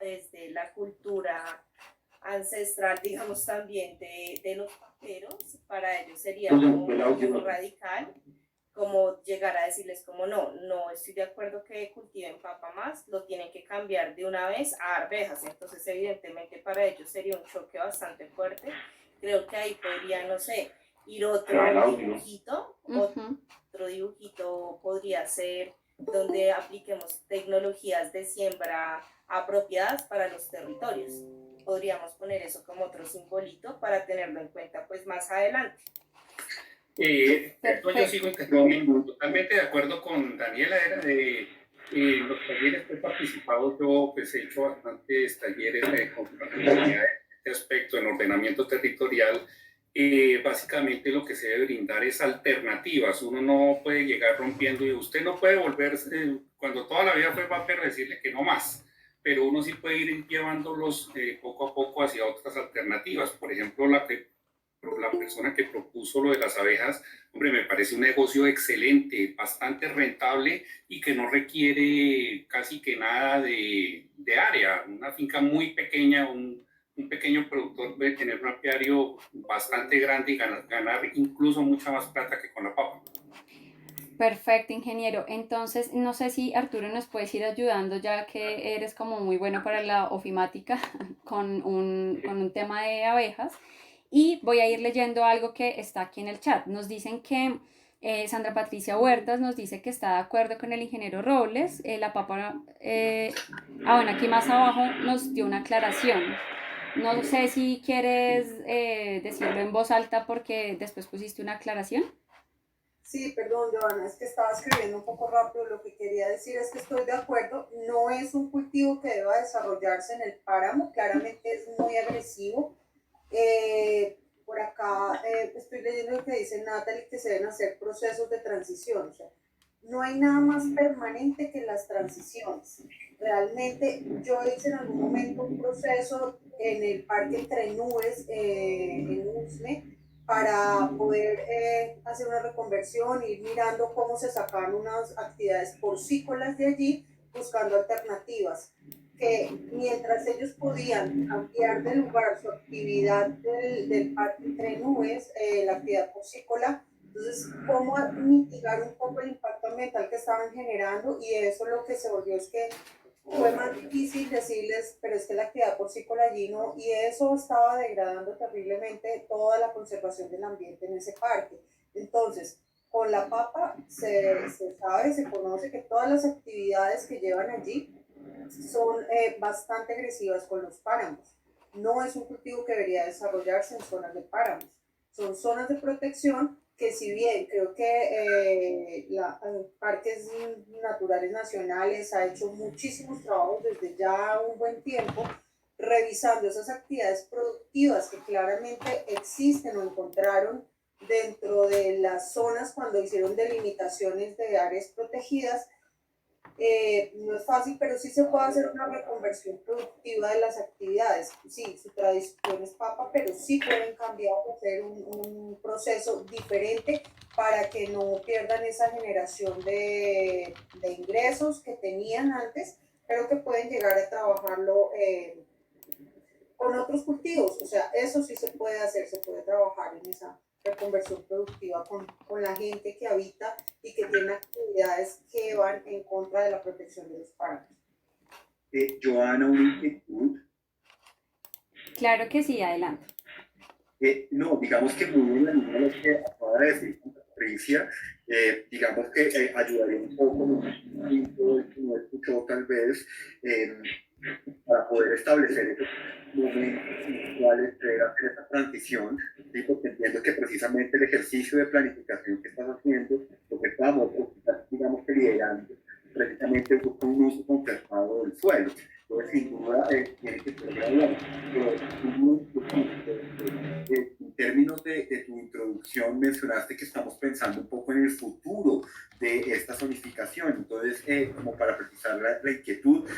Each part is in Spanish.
desde la cultura ancestral, digamos también de los paperos, para ellos sería como muy radical, como llegar a decirles como no estoy de acuerdo que cultiven papa más, lo tienen que cambiar de una vez a arvejas, entonces evidentemente para ellos sería un choque bastante fuerte. Creo que ahí podría, no sé, ir otro dibujito, otro dibujito podría ser donde apliquemos tecnologías de siembra apropiadas para los territorios. Podríamos poner eso como otro simbolito para tenerlo en cuenta pues más adelante. Yo sigo totalmente de acuerdo con Daniela. Era de los talleres que he participado, yo pues he hecho bastantes talleres de compatibilidad de este aspecto en ordenamiento territorial. Básicamente lo que se debe brindar es alternativas. Uno no puede llegar rompiendo y usted no puede volverse, cuando toda la vida fue papero, decirle que no más, pero uno sí puede ir llevándolos poco a poco hacia otras alternativas. Por ejemplo, la persona que propuso lo de las abejas, hombre, me parece un negocio excelente, bastante rentable y que no requiere casi que nada de área. Una finca muy pequeña, un pequeño productor puede tener un apiario bastante grande y ganar incluso mucha más plata que con la papa. Perfecto, ingeniero. Entonces, no sé si Arturo nos puedes ir ayudando, ya que eres como muy bueno para la ofimática con un tema de abejas. Y voy a ir leyendo algo que está aquí en el chat. Nos dicen que Sandra Patricia Huertas nos dice que está de acuerdo con el ingeniero Robles. La papa, bueno, aquí más abajo nos dio una aclaración. No sé si quieres decirlo en voz alta porque después pusiste una aclaración. Sí, perdón, Joana, es que estaba escribiendo un poco rápido. Lo que quería decir es que estoy de acuerdo, no es un cultivo que deba desarrollarse en el páramo, claramente es muy agresivo. Por acá estoy leyendo lo que dice Natalie, que se deben hacer procesos de transición. O sea, no hay nada más permanente que las transiciones. Realmente yo hice en algún momento un proceso en el Parque Entre Nubes, en Usme, para poder hacer una reconversión, ir mirando cómo se sacaban unas actividades porcícolas de allí, buscando alternativas, que mientras ellos podían cambiar de lugar su actividad del Parque Entre Nubes, la actividad porcícola, entonces cómo mitigar un poco el impacto ambiental que estaban generando, y eso lo que se volvió es que fue más difícil decirles, pero es que la actividad porcícola allí no, y eso estaba degradando terriblemente toda la conservación del ambiente en ese parque. Entonces, con la papa se sabe, se conoce que todas las actividades que llevan allí son bastante agresivas con los páramos. No es un cultivo que debería desarrollarse en zonas de páramos. Son zonas de protección que, si bien creo que Parques Naturales Nacionales ha hecho muchísimos trabajos desde ya un buen tiempo, revisando esas actividades productivas que claramente existen o encontraron dentro de las zonas cuando hicieron delimitaciones de áreas protegidas. No es fácil, pero sí se puede hacer una reconversión productiva de las actividades. Sí, su tradición es papa, pero sí pueden cambiar o hacer un proceso diferente para que no pierdan esa generación de ingresos que tenían antes, pero que pueden llegar a trabajarlo con otros cultivos. O sea, eso sí se puede hacer, se puede trabajar en esa reconversión productiva con la gente que habita y que tiene actividades que van en contra de la protección de los páramos. Joana, una inquietud. Claro que sí, adelante. No, digamos que muy bien lo que acaba de decir Patricia, digamos que ayudaría un poco, no escuchó tal vez, para poder establecer esos momentos puntuales de hacer esa transición, ¿sí? Porque entiendo que precisamente el ejercicio de planificación que estás haciendo, lo que estamos, digamos que liderando, precisamente busca un uso concertado del suelo. Entonces, sin duda, tiene que ser gradual. Pero en términos de tu introducción, mencionaste que estamos pensando un poco en el futuro de esta zonificación. Entonces, como para precisar la inquietud,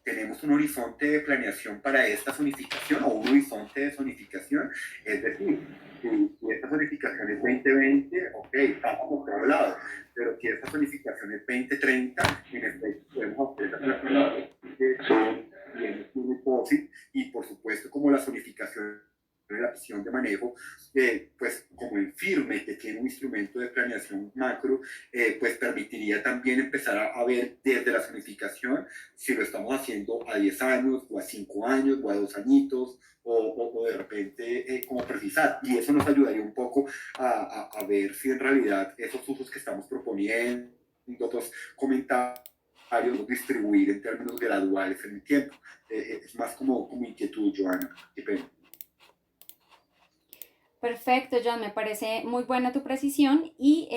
tenemos un horizonte de planeación para esta zonificación o un horizonte de zonificación. Es decir, si esta zonificación es 2020, ok, estamos por otro lado. Pero si esta zonificación es 2030, en efecto podemos hacer esa IRME, que tiene un instrumento de planeación macro, pues permitiría también empezar a ver desde la zonificación si lo estamos haciendo a 10 años, o a 5 años, o a 2 añitos, o de repente como precisar. Y eso nos ayudaría un poco a ver si en realidad esos usos que estamos proponiendo, otros comentarios, distribuir en términos graduales en el tiempo. Es más como inquietud, Joana. Qué pena. Perfecto, John, me parece muy buena tu precisión y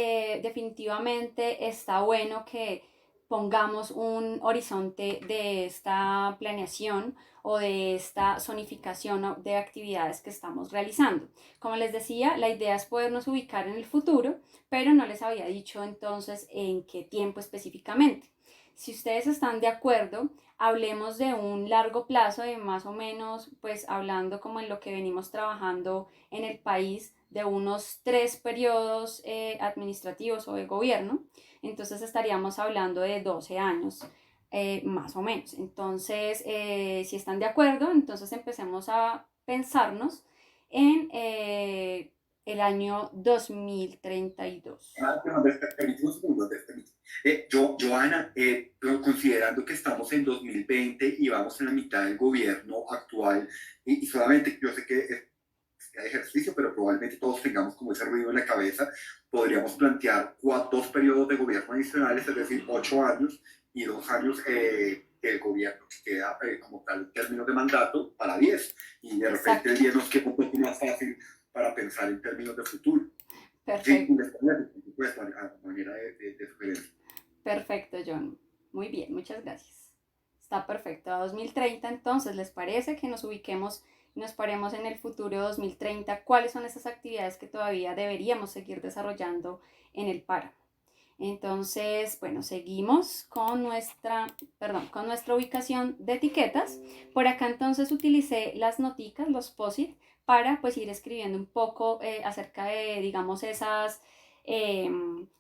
definitivamente está bueno que pongamos un horizonte de esta planeación o de esta zonificación de actividades que estamos realizando. Como les decía, la idea es podernos ubicar en el futuro, pero no les había dicho entonces en qué tiempo específicamente. Si ustedes están de acuerdo, hablemos de un largo plazo, de más o menos, pues hablando como en lo que venimos trabajando en el país, de unos 3 periodos administrativos o de gobierno. Entonces estaríamos hablando de 12 años. Más o menos. Entonces, si están de acuerdo, entonces empecemos a pensarnos en el año 2032. Permíteme un segundo, Joana, considerando que estamos en 2020 y vamos en la mitad del gobierno actual, y solamente yo sé que es ejercicio, pero probablemente todos tengamos como ese ruido en la cabeza, podríamos plantear 2 periodos de gobierno adicionales, es decir, 8 años y 2 años del gobierno que queda como tal en términos de mandato para 10. Y de repente Exacto. el 10 nos queda un poco más fácil para pensar en términos de futuro. Perfecto. Sí, por supuesto, a manera de sugerencia. Perfecto, John. Muy bien, muchas gracias. Está perfecto. A 2030, entonces, ¿les parece que nos ubiquemos y nos paremos en el futuro 2030? ¿Cuáles son esas actividades que todavía deberíamos seguir desarrollando en el páramo? Entonces, bueno, seguimos con con nuestra ubicación de etiquetas. Por acá entonces utilicé las noticas, los POSIT, para pues ir escribiendo un poco acerca de, digamos, esas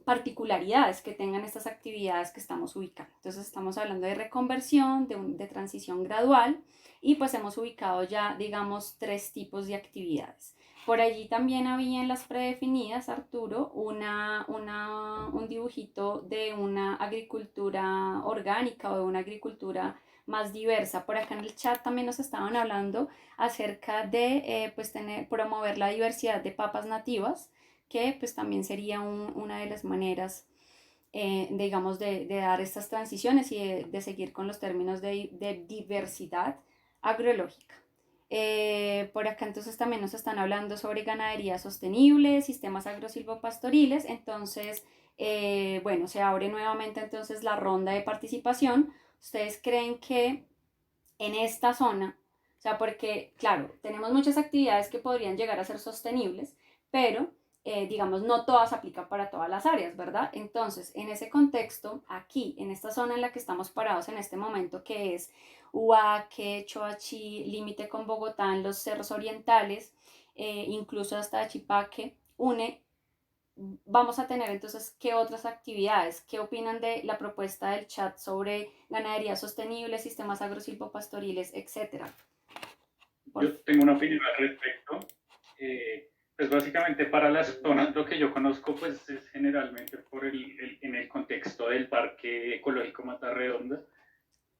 particularidades que tengan estas actividades que estamos ubicando. Entonces estamos hablando de reconversión, de transición gradual y pues hemos ubicado ya, digamos, 3 tipos de actividades. Por allí también había en las predefinidas, Arturo, un dibujito de una agricultura orgánica o de una agricultura más diversa. Por acá en el chat también nos estaban hablando acerca de pues promover la diversidad de papas nativas, que pues también sería una de las maneras, digamos, de dar estas transiciones y de seguir con los términos de diversidad agroecológica. Por acá entonces también nos están hablando sobre ganadería sostenible, sistemas agrosilvopastoriles, entonces, bueno, se abre nuevamente entonces la ronda de participación. ¿Ustedes creen que en esta zona, o sea, porque, claro, tenemos muchas actividades que podrían llegar a ser sostenibles, pero, digamos, no todas aplican para todas las áreas, ¿verdad? Entonces, en ese contexto, aquí, en esta zona en la que estamos parados en este momento, que es Huaque, Choachí, límite con Bogotá, en los cerros orientales, incluso hasta Chipaque, une, vamos a tener entonces qué otras actividades, qué opinan de la propuesta del chat sobre ganadería sostenible, sistemas agrosilvopastoriles, etcétera. Yo tengo una opinión al respecto. Pues básicamente para las zonas, lo que yo conozco pues es generalmente en el contexto del Parque Ecológico Mata Redonda.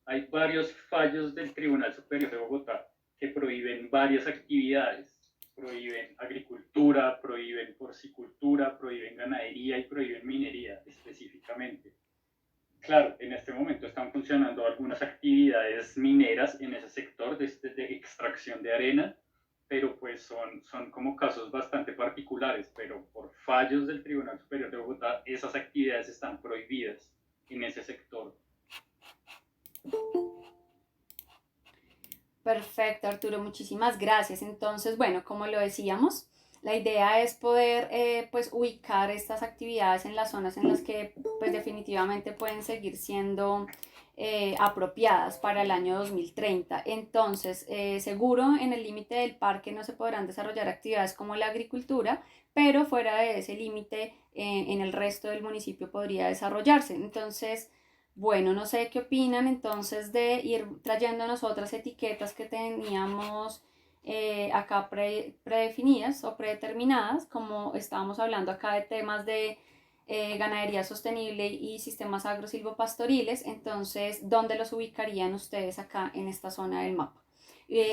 Hay varios fallos del Tribunal Superior de Bogotá que prohíben varias actividades. Prohíben agricultura, prohíben porcicultura, prohíben ganadería y prohíben minería específicamente. Claro, en este momento están funcionando algunas actividades mineras en ese sector de extracción de arena, pero pues son como casos bastante particulares, pero por fallos del Tribunal Superior de Bogotá, esas actividades están prohibidas en ese sector. Perfecto, Arturo, muchísimas gracias. Entonces, bueno, como lo decíamos, la idea es poder pues ubicar estas actividades en las zonas en las que pues definitivamente pueden seguir siendo apropiadas para el año 2030. Entonces, seguro en el límite del parque no se podrán desarrollar actividades como la agricultura, pero fuera de ese límite en el resto del municipio podría desarrollarse. Entonces, bueno, no sé qué opinan entonces de ir trayéndonos otras etiquetas que teníamos acá predefinidas o predeterminadas, como estábamos hablando acá de temas de ganadería sostenible y sistemas agrosilvopastoriles. Entonces, ¿dónde los ubicarían ustedes acá en esta zona del mapa?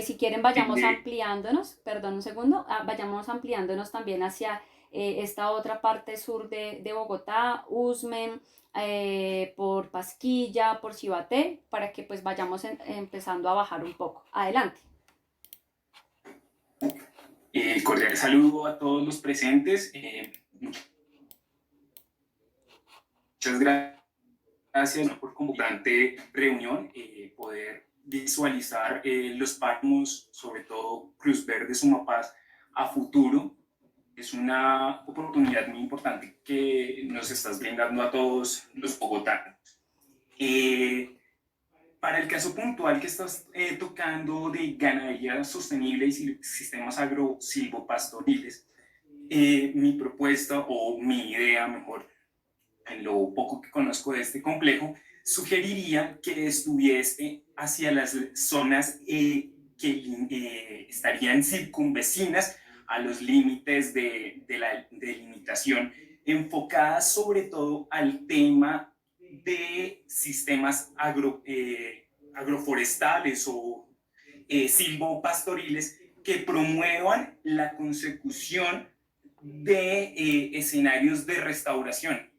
Si quieren, vayamos ampliándonos, perdón un segundo, vayamos ampliándonos también hacia esta otra parte sur de Bogotá, Usme, por Pasquilla, por Cibaté, para que pues vayamos empezando a bajar un poco. Adelante. Cordial saludo a todos los presentes. Muchas gracias por convocante reunión, poder visualizar los páramos, sobre todo Cruz Verde, Sumapaz, a futuro. Es una oportunidad muy importante que nos estás brindando a todos los bogotanos. Para el caso puntual que estás tocando de ganadería sostenible y sistemas agrosilvopastoriles, mi propuesta o mi idea, mejor, en lo poco que conozco de este complejo, sugeriría que estuviese hacia las zonas que estarían circunvecinas a los límites de la delimitación, enfocadas sobre todo al tema de sistemas agroforestales o silvopastoriles que promuevan la consecución de escenarios de restauración.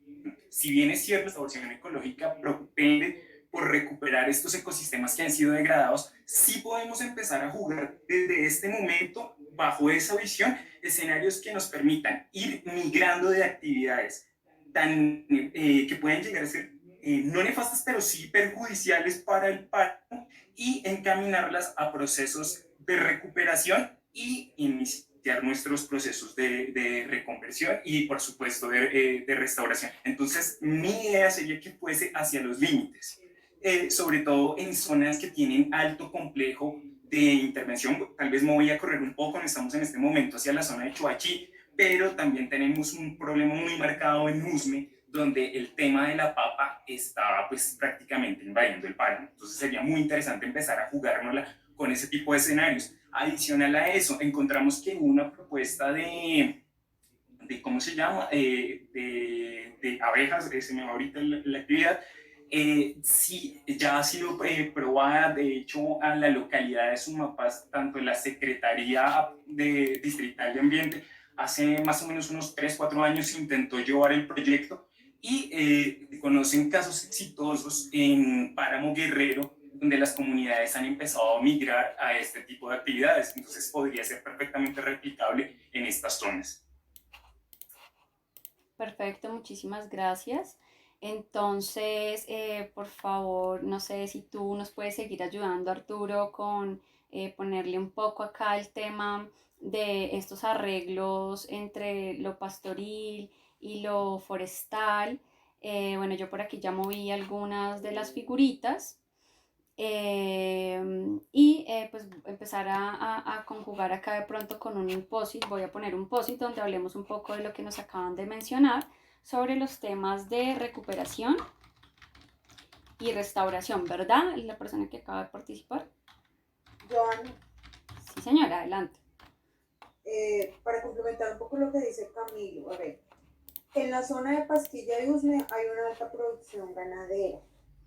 Si bien es cierto, la restauración ecológica propende por recuperar estos ecosistemas que han sido degradados, sí podemos empezar a jugar desde este momento, bajo esa visión, escenarios que nos permitan ir migrando de actividades que pueden llegar a ser no nefastas, pero sí perjudiciales para el páramo, y encaminarlas a procesos de recuperación y iniciar nuestros procesos de reconversión y, por supuesto, de restauración. Entonces, mi idea sería que fuese hacia los límites, sobre todo en zonas que tienen alto complejo de intervención. Tal vez me voy a correr un poco, estamos en este momento hacia la zona de Choachí, pero también tenemos un problema muy marcado en Usme, donde el tema de la papa está pues prácticamente invadiendo el páramo. Entonces sería muy interesante empezar a jugárnosla con ese tipo de escenarios. Adicional a eso, encontramos que una propuesta de ¿cómo se llama? De abejas, se me va ahorita la actividad, sí, ya ha sido probada. De hecho, a la localidad de Sumapaz, tanto en la Secretaría Distrital de Ambiente, hace más o menos unos 3-4 años se intentó llevar el proyecto, y conocen casos exitosos en Páramo Guerrero, donde las comunidades han empezado a migrar a este tipo de actividades. Entonces podría ser perfectamente replicable en estas zonas. Perfecto, muchísimas gracias. Entonces, por favor, no sé si tú nos puedes seguir ayudando, Arturo, con ponerle un poco acá el tema de estos arreglos entre lo pastoril y lo forestal. Bueno, yo por aquí ya moví algunas de las figuritas. Pues empezar a conjugar acá de pronto con un post-it. Voy a poner un post-it donde hablemos un poco de lo que nos acaban de mencionar sobre los temas de recuperación y restauración, ¿verdad? La persona que acaba de participar. Joana. Sí, señora, adelante. Para complementar un poco lo que dice Camilo, a ver, en la zona de Pasquilla y Usme hay una alta producción ganadera,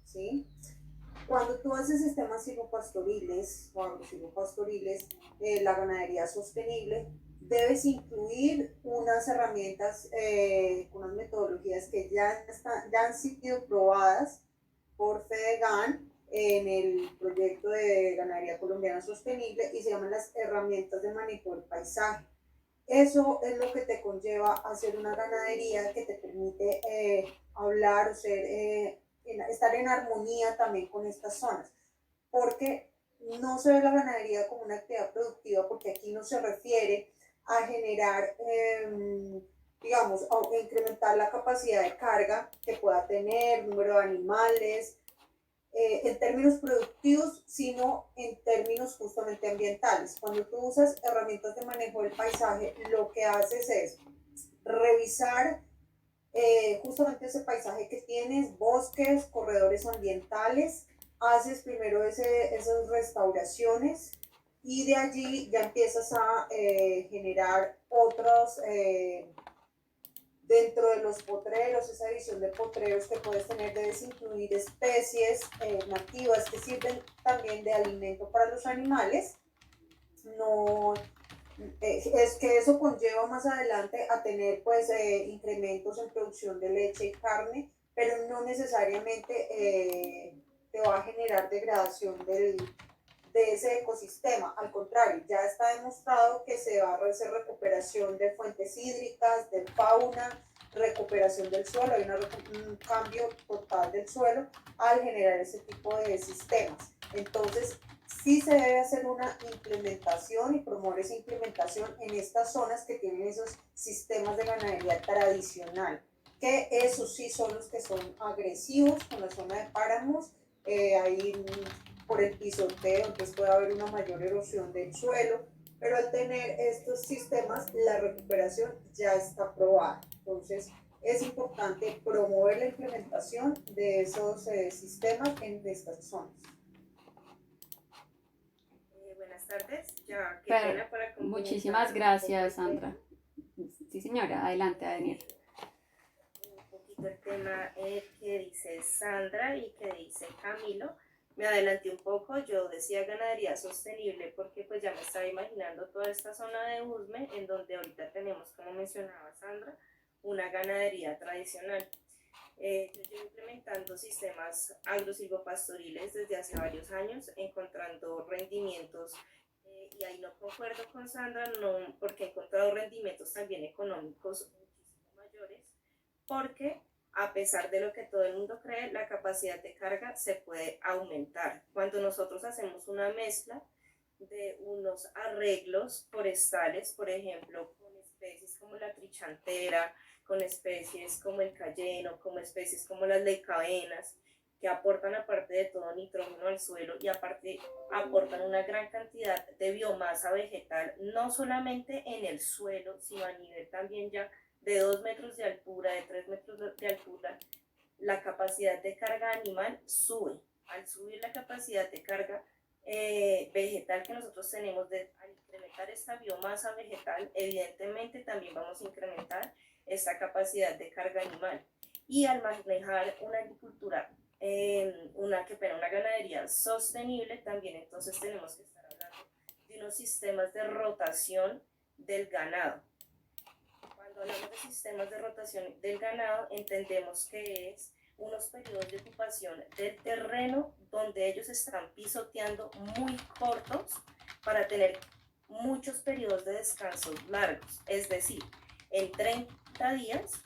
¿sí? Cuando tú haces sistemas silvopastoriles o agrosilvopastoriles, la ganadería sostenible, debes incluir unas herramientas, unas metodologías que ya han sido probadas por FEDEGAN en el proyecto de ganadería colombiana sostenible, y se llaman las herramientas de manejo del paisaje. Eso es lo que te conlleva hacer una ganadería que te permite hablar o estar en armonía también con estas zonas, porque no se ve la ganadería como una actividad productiva, porque aquí no se refiere a generar, digamos, a incrementar la capacidad de carga que pueda tener, número de animales, en términos productivos, sino en términos justamente ambientales. Cuando tú usas herramientas de manejo del paisaje, lo que haces es revisar justamente ese paisaje que tienes, bosques, corredores ambientales, haces primero esas restauraciones, y de allí ya empiezas a generar otros, dentro de los potreros, esa división de potreros que puedes tener, debes incluir especies nativas que sirven también de alimento para los animales. No, es que eso conlleva más adelante a tener pues incrementos en producción de leche y carne, pero no necesariamente te va a generar degradación de ese ecosistema. Al contrario, ya está demostrado que se va a hacer recuperación de fuentes hídricas, de fauna, recuperación del suelo, hay un cambio total del suelo al generar ese tipo de sistemas. Entonces, sí se debe hacer una implementación y promover esa implementación en estas zonas que tienen esos sistemas de ganadería tradicional, que esos sí son los que son agresivos con la zona de páramos, ahí por el pisoteo, entonces puede haber una mayor erosión del suelo, pero al tener estos sistemas, la recuperación ya está probada. Entonces, es importante promover la implementación de esos sistemas en estas zonas. Buenas tardes, ya qué pena para muchísimas gracias, Sandra. Sí, señora, adelante, Daniel. Un poquito el tema que dice Sandra y que dice Camilo. Me adelanté un poco, yo decía ganadería sostenible porque pues ya me estaba imaginando toda esta zona de Usme en donde ahorita tenemos, como mencionaba Sandra, una ganadería tradicional. Yo llevo implementando sistemas agrosilvopastoriles desde hace varios años, encontrando rendimientos, y ahí no concuerdo con Sandra, no, porque he encontrado rendimientos también económicos muchísimo mayores, porque a pesar de lo que todo el mundo cree, la capacidad de carga se puede aumentar. Cuando nosotros hacemos una mezcla de unos arreglos forestales, por ejemplo, con especies como la trichantera, con especies como el cayeno, como especies como las leicavenas, que aportan aparte de todo nitrógeno al suelo y aparte aportan una gran cantidad de biomasa vegetal, no solamente en el suelo, sino a nivel también ya de 2 metros de altura, de 3 metros de altura, la capacidad de carga animal sube. Al subir la capacidad de carga vegetal que nosotros tenemos, al incrementar esta biomasa vegetal, evidentemente también vamos a incrementar esta capacidad de carga animal. Y al manejar una agricultura, una ganadería sostenible, también entonces tenemos que estar hablando de unos sistemas de rotación del ganado. Cuando hablamos de sistemas de rotación del ganado, entendemos que es unos periodos de ocupación del terreno donde ellos están pisoteando muy cortos para tener muchos periodos de descanso largos. Es decir, en 30 días,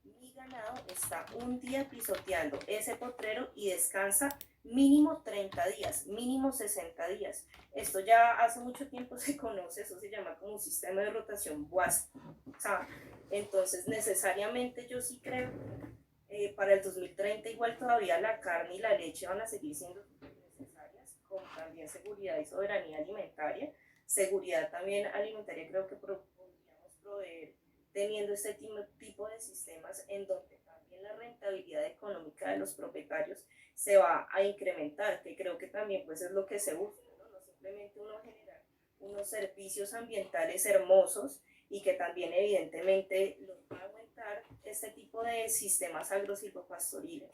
mi ganado está un día pisoteando ese potrero y descansa mínimo 30 días, mínimo 60 días. Esto ya hace mucho tiempo se conoce, eso se llama como un sistema de rotación WASP. Entonces, necesariamente yo sí creo para el 2030 igual todavía la carne y la leche van a seguir siendo necesarias, con también seguridad y soberanía alimentaria. Seguridad también alimentaria creo que podríamos proveer teniendo este tipo de sistemas en donde también la rentabilidad económica de los propietarios se va a incrementar, que creo que también pues es lo que se busca, no simplemente uno generar unos servicios ambientales hermosos y que también evidentemente los va a aumentar este tipo de sistemas agrosilvopastoriles,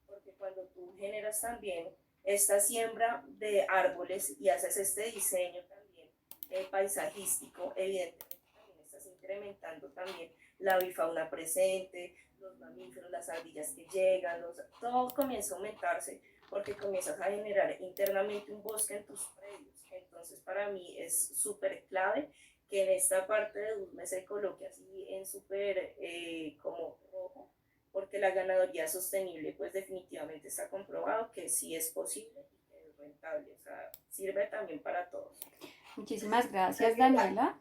porque cuando tú generas también esta siembra de árboles y haces este diseño también paisajístico, evidentemente también estás incrementando también la bifauna presente, los mamíferos, las ardillas que llegan, todo comienza a aumentarse porque comienzas a generar internamente un bosque en tus predios. Entonces para mí es súper clave que en esta parte de Usme se coloque así en súper como rojo, porque la ganadería sostenible pues definitivamente está comprobado que sí es posible y que es rentable, o sea, sirve también para todos. Muchísimas gracias, Daniela.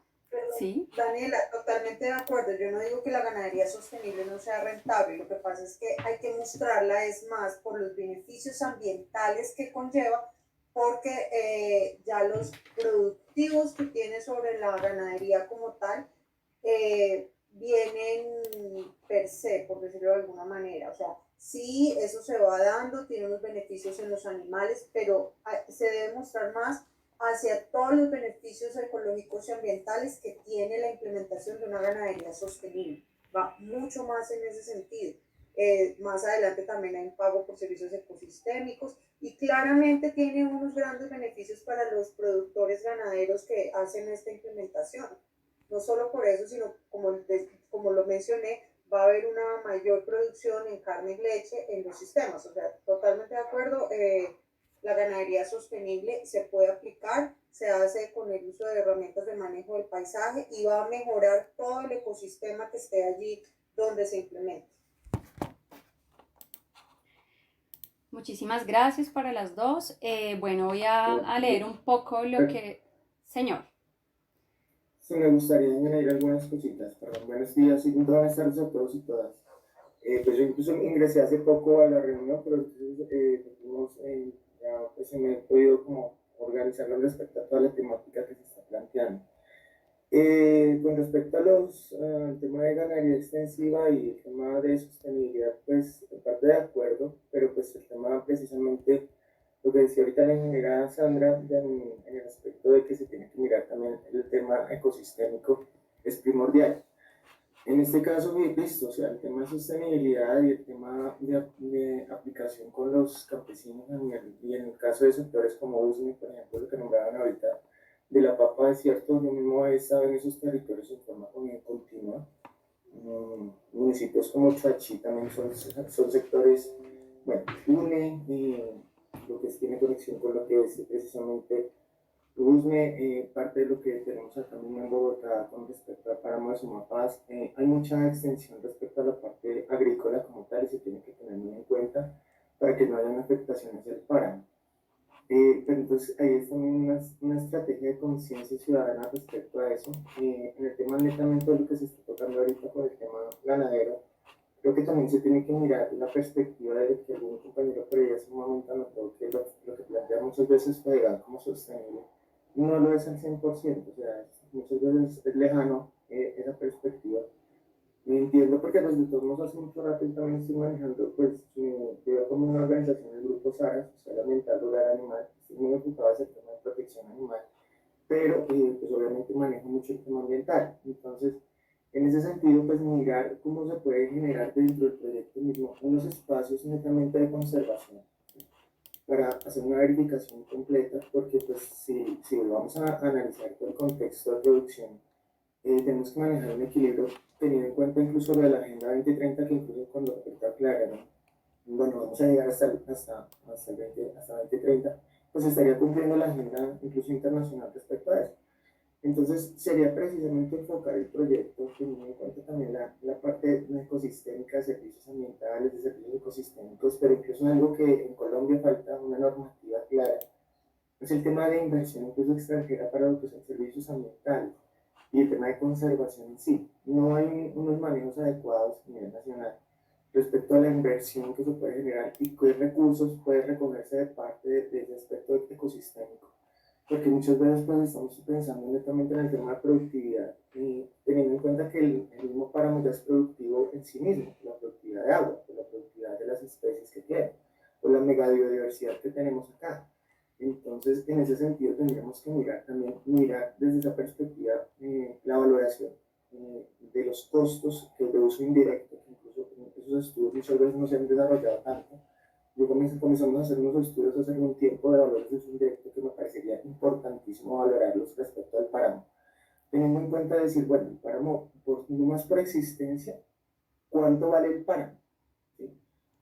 Sí. Daniela, totalmente de acuerdo. Yo no digo que la ganadería sostenible no sea rentable, lo que pasa es que hay que mostrarla es más por los beneficios ambientales que conlleva, porque ya los productivos que tiene sobre la ganadería como tal vienen per se, por decirlo de alguna manera. O sea, sí, eso se va dando, tiene unos beneficios en los animales, pero se debe mostrar más hacia todos los beneficios ecológicos y ambientales que tiene la implementación de una ganadería sostenible. Va mucho más en ese sentido. Más adelante también hay un pago por servicios ecosistémicos y claramente tiene unos grandes beneficios para los productores ganaderos que hacen esta implementación. No solo por eso, sino como lo mencioné, va a haber una mayor producción en carne y leche en los sistemas. O sea, totalmente de acuerdo. La ganadería sostenible se puede aplicar, se hace con el uso de herramientas de manejo del paisaje y va a mejorar todo el ecosistema que esté allí donde se implemente. Muchísimas gracias para las dos. Bueno, voy a leer un poco lo que... Señor. Sí, me gustaría añadir algunas cositas. Perdón, buenos días y buenas tardes a todos y todas. Pues yo incluso ingresé hace poco a la reunión, pero entonces ya pues, se me he podido como organizar respecto a toda la temática que se está planteando. Con respecto al tema de ganadería extensiva y el tema de sostenibilidad, pues en parte de acuerdo, pero pues el tema precisamente, lo que decía ahorita la ingeniera Sandra, en el aspecto de que se tiene que mirar también el tema ecosistémico, es primordial. En este caso, listo, o sea, el tema de sostenibilidad y el tema de aplicación con los campesinos y en el caso de sectores como USME, por ejemplo, lo que nombraban ahorita, de la papa de cierto, yo mismo he estado en esos territorios en forma continua. Municipios como Chachi también son sectores, bueno, UNE, lo que tiene conexión con lo que es precisamente USME, parte de lo que tenemos acá mismo en Bogotá con respecto al páramo de Sumapaz. Hay mucha extensión respecto a la parte agrícola como tal y se tiene que tener muy en cuenta para que no hayan afectaciones del páramo. Pero entonces ahí es también una estrategia de conciencia ciudadana respecto a eso. En el tema netamente de lo que se está tocando ahorita con el tema ganadero, creo que también se tiene que mirar la perspectiva de que algún compañero por ahí hace un momento notó que lo que plantea muchas veces FEDEGAN como sostenible no lo es al 100%, o sea, muchas veces es lejano esa perspectiva. Me entiendo porque pues de todos modos hace mucho rato yo también estoy manejando, pues yo como una organización del grupo SARA, Social Ambiental Rural Animal, estoy muy ocupado en el tema de protección animal, pero pues obviamente manejo mucho el tema ambiental. Entonces, en ese sentido, pues mirar cómo se puede generar dentro del proyecto mismo unos espacios netamente de conservación para hacer una verificación completa, porque pues si vamos a analizar todo el contexto de producción, tenemos que manejar un equilibrio teniendo en cuenta incluso lo de la Agenda 2030, que incluso cuando ahorita aclararon, bueno, vamos a llegar hasta 2030, pues estaría cumpliendo la agenda incluso internacional respecto a eso. Entonces sería precisamente enfocar el proyecto teniendo en cuenta también la parte ecosistémica de servicios ambientales, de servicios ecosistémicos, pero incluso algo que en Colombia falta una normativa clara, es el tema de inversión incluso extranjera para los servicios ambientales y el tema de conservación en sí. No hay unos manejos adecuados a nivel nacional respecto a la inversión que se puede generar y qué recursos puede recogerse de parte de ese aspecto ecosistémico. Porque muchas veces pues, estamos pensando netamente en el tema de productividad y teniendo en cuenta que el mismo páramo ya es productivo en sí mismo, la productividad de agua, la productividad de las especies que tiene, o la megabiodiversidad que tenemos acá. Entonces, en ese sentido, tendríamos que mirar desde esa perspectiva la valoración de los costos de uso indirecto, que incluso esos estudios muchas veces no se han desarrollado tanto. Yo comenzamos a hacer unos estudios hace algún tiempo de valores de uso indirecto que me parecería importantísimo valorarlos respecto al páramo. Teniendo en cuenta decir, bueno, el páramo, no más por existencia, ¿cuánto vale el páramo? ¿Sí?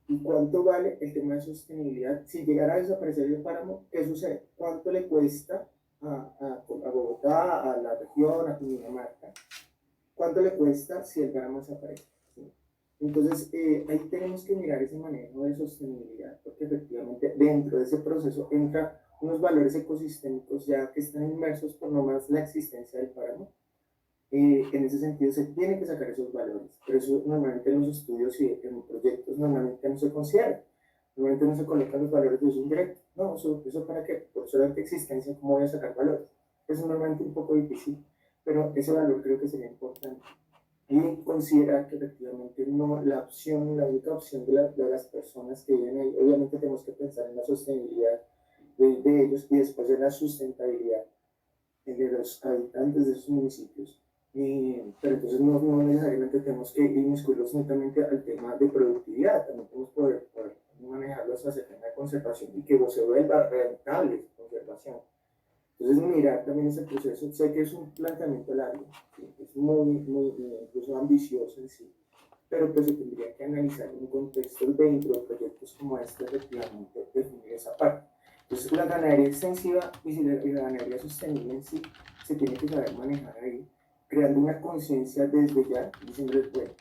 ¿Y cuánto vale el tema de sostenibilidad? Si llegara a desaparecer el páramo, ¿qué sucede? ¿Cuánto le cuesta a Bogotá, a la región, a Cundinamarca? ¿Cuánto le cuesta si el páramo desaparece? ¿Sí? Entonces, ahí tenemos que mirar ese manejo de sostenibilidad, porque efectivamente dentro de ese proceso entran unos valores ecosistémicos ya que están inmersos por nomás la existencia del páramo. En ese sentido se tienen que sacar esos valores, pero eso normalmente en los estudios y en proyectos normalmente no se considera. Normalmente no se colocan los valores de uso indirecto. No, ¿eso para qué? Por solamente existencia, ¿cómo voy a sacar valores? Eso es normalmente un poco difícil, pero ese valor creo que sería importante. Y considerar que efectivamente no, la única opción de las personas que viven ahí, obviamente tenemos que pensar en la sostenibilidad de ellos y después de la sustentabilidad de los habitantes de esos municipios. Pero entonces no necesariamente tenemos que inmiscuirlos netamente al tema de productividad, también tenemos que poder manejarlos hacia el tema de conservación y que se vuelva rentable conservación. Entonces mirar también ese proceso, sé que es un planteamiento largo, ¿sí? Es muy incluso ambicioso en sí, pero pues se tendría que analizar en un contexto dentro de proyectos como este, efectivamente, definir esa parte. Entonces la ganadería extensiva y la ganadería sostenible en sí se tiene que saber manejar ahí, creando una conciencia desde ya, diciéndoles, bueno,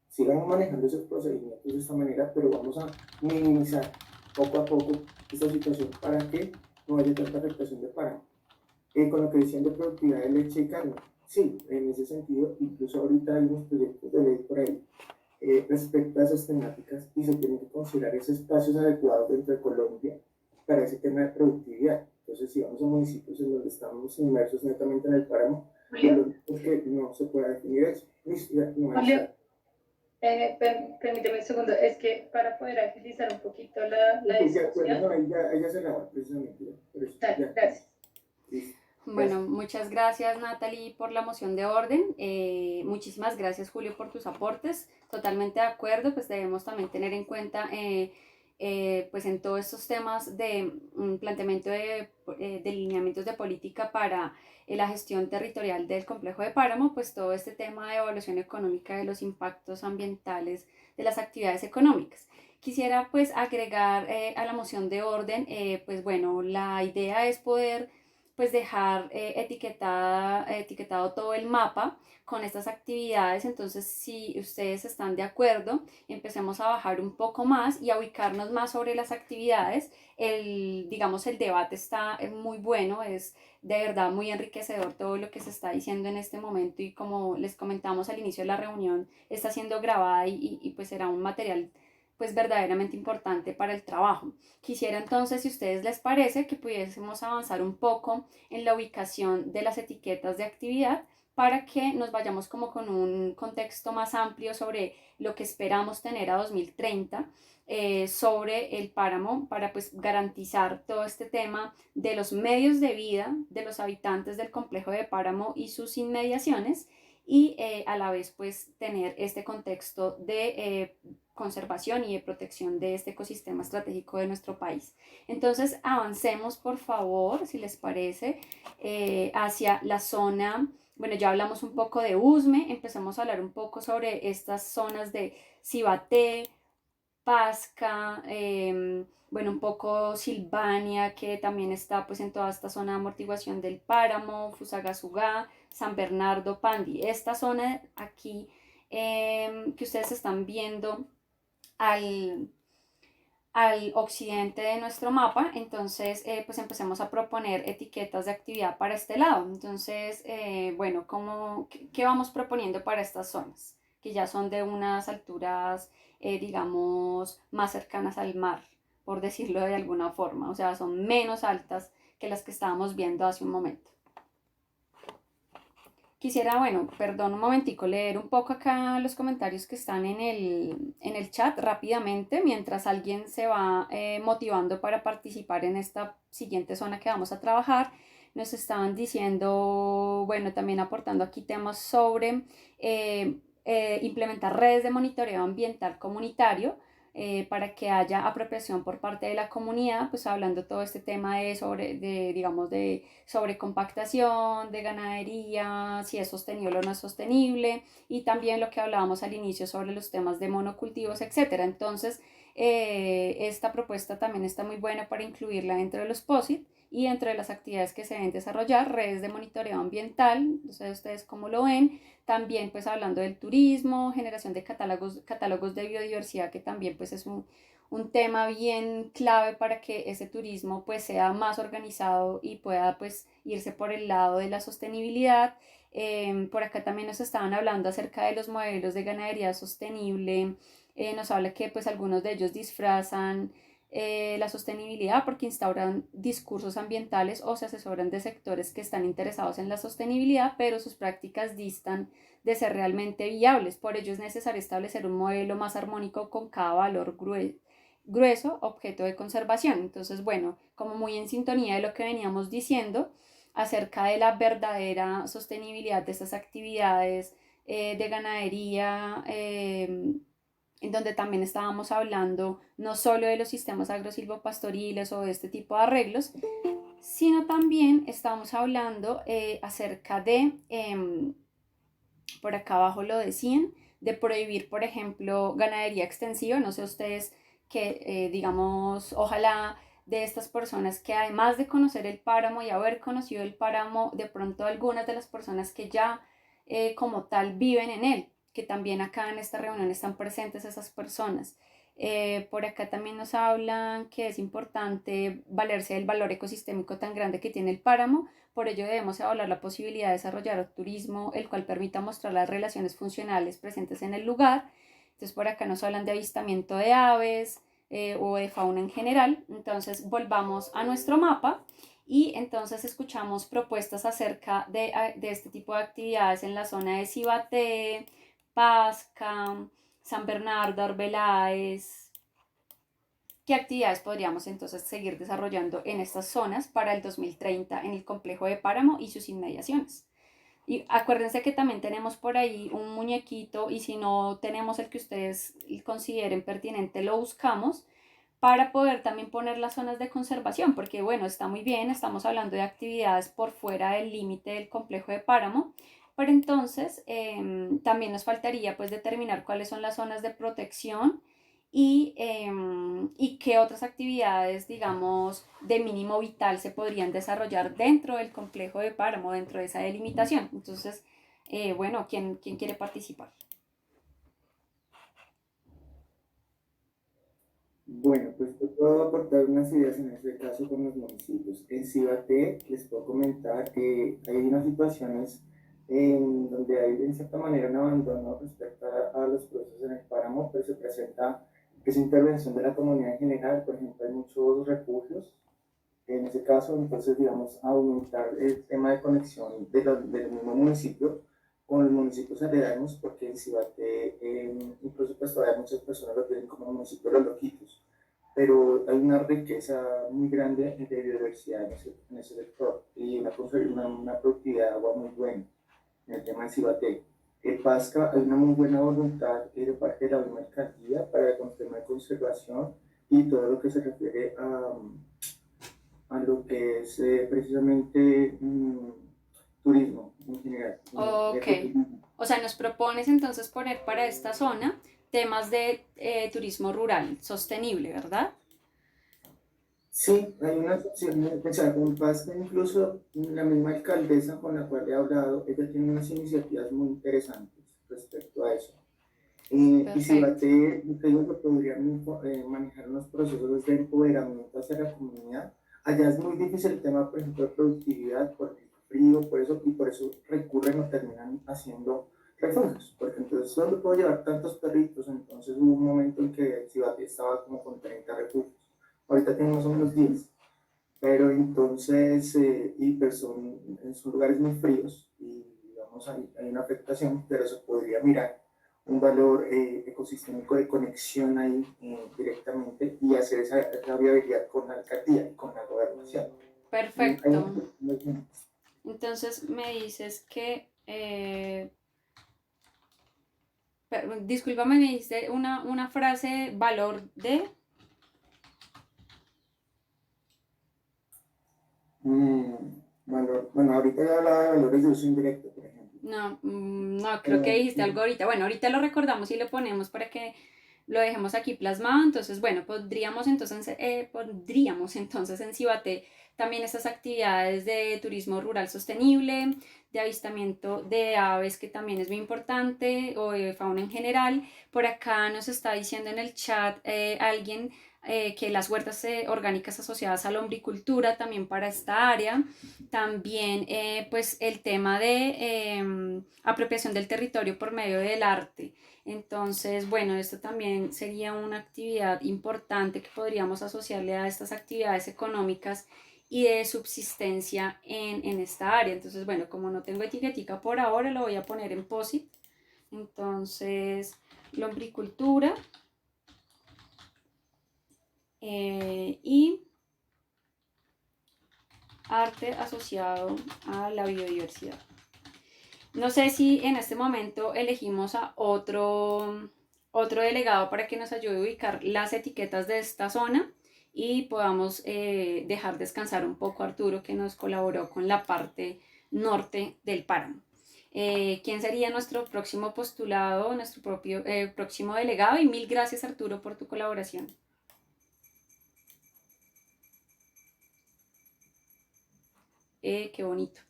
sigan manejando esos procedimientos de esta manera, pero vamos a minimizar poco a poco esta situación para que no haya tanta afectación de páramo. Con lo que decían de productividad de leche y carne, sí, en ese sentido, incluso ahorita hay unos proyectos de ley por ahí respecto a esas temáticas y se tienen que considerar esos espacios adecuados dentro de Colombia para ese tema de productividad. Entonces, si vamos a municipios en donde estamos inmersos netamente en el páramo, porque no se puede definir eso. Julio, permíteme un segundo, es que para poder agilizar un poquito la discusión. Bueno, ella se la va precisamente. Gracias. Bueno, muchas gracias Natalie por la moción de orden, muchísimas gracias Julio por tus aportes, totalmente de acuerdo, pues debemos también tener en cuenta pues en todos estos temas de planteamiento de lineamientos de política para la gestión territorial del complejo de páramo, pues todo este tema de evaluación económica de los impactos ambientales de las actividades económicas. Quisiera pues agregar a la moción de orden, pues bueno, la idea es poder pues dejar etiquetado todo el mapa con estas actividades. Entonces, si ustedes están de acuerdo, empecemos a bajar un poco más y a ubicarnos más sobre las actividades. Digamos, el debate está muy bueno, es de verdad muy enriquecedor todo lo que se está diciendo en este momento y como les comentamos al inicio de la reunión, está siendo grabada y pues será un material pues verdaderamente importante para el trabajo. Quisiera entonces, si a ustedes les parece, que pudiésemos avanzar un poco en la ubicación de las etiquetas de actividad para que nos vayamos como con un contexto más amplio sobre lo que esperamos tener a 2030 sobre el páramo para pues garantizar todo este tema de los medios de vida de los habitantes del complejo de páramo y sus inmediaciones y a la vez pues tener este contexto de conservación y de protección de este ecosistema estratégico de nuestro país. Entonces avancemos por favor, si les parece, hacia la zona, bueno, ya hablamos un poco de Usme, empezamos a hablar un poco sobre estas zonas de Cibaté, Pasca, bueno, un poco Silvania, que también está pues en toda esta zona de amortiguación del páramo, Fusagasugá, San Bernardo, Pandi. Esta zona aquí que ustedes están viendo al occidente de nuestro mapa, entonces pues empecemos a proponer etiquetas de actividad para este lado. Entonces, bueno, ¿qué vamos proponiendo para estas zonas? Que ya son de unas alturas, digamos, más cercanas al mar, por decirlo de alguna forma, o sea, son menos altas que las que estábamos viendo hace un momento. Quisiera, bueno, perdón un momentico, leer un poco acá los comentarios que están en el chat rápidamente, mientras alguien se va motivando para participar en esta siguiente zona que vamos a trabajar. Nos estaban diciendo, bueno, también aportando aquí temas sobre implementar redes de monitoreo ambiental comunitario, para que haya apropiación por parte de la comunidad, pues hablando todo este tema de sobrecompactación, de ganadería, si es sostenible o no es sostenible, y también lo que hablábamos al inicio sobre los temas de monocultivos, etcétera. Entonces, esta propuesta también está muy buena para incluirla dentro de los POSIT y dentro de las actividades que se deben desarrollar, redes de monitoreo ambiental, no sé ustedes cómo lo ven, también pues hablando del turismo, generación de catálogos de biodiversidad, que también pues es un tema bien clave para que ese turismo pues sea más organizado y pueda pues irse por el lado de la sostenibilidad. Por acá también nos estaban hablando acerca de los modelos de ganadería sostenible, nos habla que pues algunos de ellos disfrazan la sostenibilidad porque instauran discursos ambientales o se asesoran de sectores que están interesados en la sostenibilidad, pero sus prácticas distan de ser realmente viables. Por ello es necesario establecer un modelo más armónico con cada valor grueso objeto de conservación. Entonces, bueno, como muy en sintonía de lo que veníamos diciendo acerca de la verdadera sostenibilidad de estas actividades de ganadería, en donde también estábamos hablando no solo de los sistemas agrosilvopastoriles o de este tipo de arreglos, sino también estamos hablando acerca de, por acá abajo lo decían, de prohibir, por ejemplo, ganadería extensiva. No sé ustedes que, digamos, ojalá de estas personas que además de conocer el páramo y haber conocido el páramo, de pronto algunas de las personas que ya como tal viven en él, que también acá en esta reunión están presentes esas personas. Por acá también nos hablan que es importante valerse del valor ecosistémico tan grande que tiene el páramo. Por ello debemos evaluar la posibilidad de desarrollar turismo, el cual permita mostrar las relaciones funcionales presentes en el lugar. Entonces por acá nos hablan de avistamiento de aves o de fauna en general. Entonces volvamos a nuestro mapa y entonces escuchamos propuestas acerca de este tipo de actividades en la zona de Cibaté, Pasca, San Bernardo, Arbeláez. ¿Qué actividades podríamos entonces seguir desarrollando en estas zonas para el 2030 en el complejo de Páramo y sus inmediaciones? Y acuérdense que también tenemos por ahí un muñequito, y si no tenemos el que ustedes consideren pertinente, lo buscamos para poder también poner las zonas de conservación, porque bueno, está muy bien, estamos hablando de actividades por fuera del límite del complejo de Páramo, pero entonces también nos faltaría pues determinar cuáles son las zonas de protección y qué otras actividades, digamos, de mínimo vital se podrían desarrollar dentro del complejo de Páramo, dentro de esa delimitación. Entonces, bueno, ¿quién quiere participar? Bueno, pues yo puedo aportar unas ideas en este caso con los municipios. En Cibaté les puedo comentar que hay unas situaciones en donde hay en cierta manera un abandono respecto a los procesos en el páramo, pero se presenta esa intervención de la comunidad en general. Por ejemplo, hay muchos refugios en ese caso, entonces, digamos, aumentar el tema de conexión del mismo municipio con los municipios aledaños, porque en Cibaté, incluso pues todavía muchas personas lo tienen como municipio de los loquitos, pero hay una riqueza muy grande de biodiversidad en ese sector y una productividad de agua muy buena en el tema de Cibaté. En Pasca hay una muy buena voluntad de parte de la misma alcaldía para el tema de conservación y todo lo que se refiere a lo que es precisamente turismo en general. Ok, o sea, nos propones entonces poner para esta zona temas de turismo rural sostenible, ¿verdad? Sí, hay unas opciones, o sea, con Pasca incluso la misma alcaldesa con la cual he hablado, ella tiene unas iniciativas muy interesantes respecto a eso. Y Cibaté, creo que podrían manejar unos procesos de empoderamiento hacia la comunidad. Allá es muy difícil el tema, por ejemplo, de productividad, por el frío, y por eso recurren o terminan haciendo refugios, porque entonces, ¿dónde puedo llevar tantos perritos? Entonces hubo un momento en que Cibaté estaba como con 30 refugios. Ahorita tenemos unos 10, pero entonces, pues son lugares muy fríos y digamos hay una afectación, pero se podría mirar un valor ecosistémico de conexión ahí directamente y hacer esa viabilidad con la alcaldía y con la gobernación. Perfecto. Entonces me dices que, discúlpame, me dijiste una frase, valor de... Bueno, ahorita ya hablaba de valores de uso indirecto, por ejemplo. No, creo que dijiste algo ahorita. Bueno, ahorita lo recordamos y lo ponemos para que lo dejemos aquí plasmado. Entonces, bueno, podríamos entonces en Cibaté también estas actividades de turismo rural sostenible, de avistamiento de aves, que también es muy importante, o de fauna en general. Por acá nos está diciendo en el chat alguien que las huertas orgánicas asociadas a la hombricultura también para esta área. También pues el tema de apropiación del territorio por medio del arte. Entonces, bueno, esto también sería una actividad importante que podríamos asociarle a estas actividades económicas y de subsistencia en esta área. Entonces, bueno, como no tengo etiquetica por ahora, lo voy a poner en POSIT. Entonces, lombricultura arte asociado a la biodiversidad. No sé si en este momento elegimos a otro delegado para que nos ayude a ubicar las etiquetas de esta zona y podamos dejar descansar un poco a Arturo, que nos colaboró con la parte norte del páramo. ¿Quién sería nuestro próximo postulado, nuestro próximo delegado? Y mil gracias, Arturo, por tu colaboración. Qué bonito.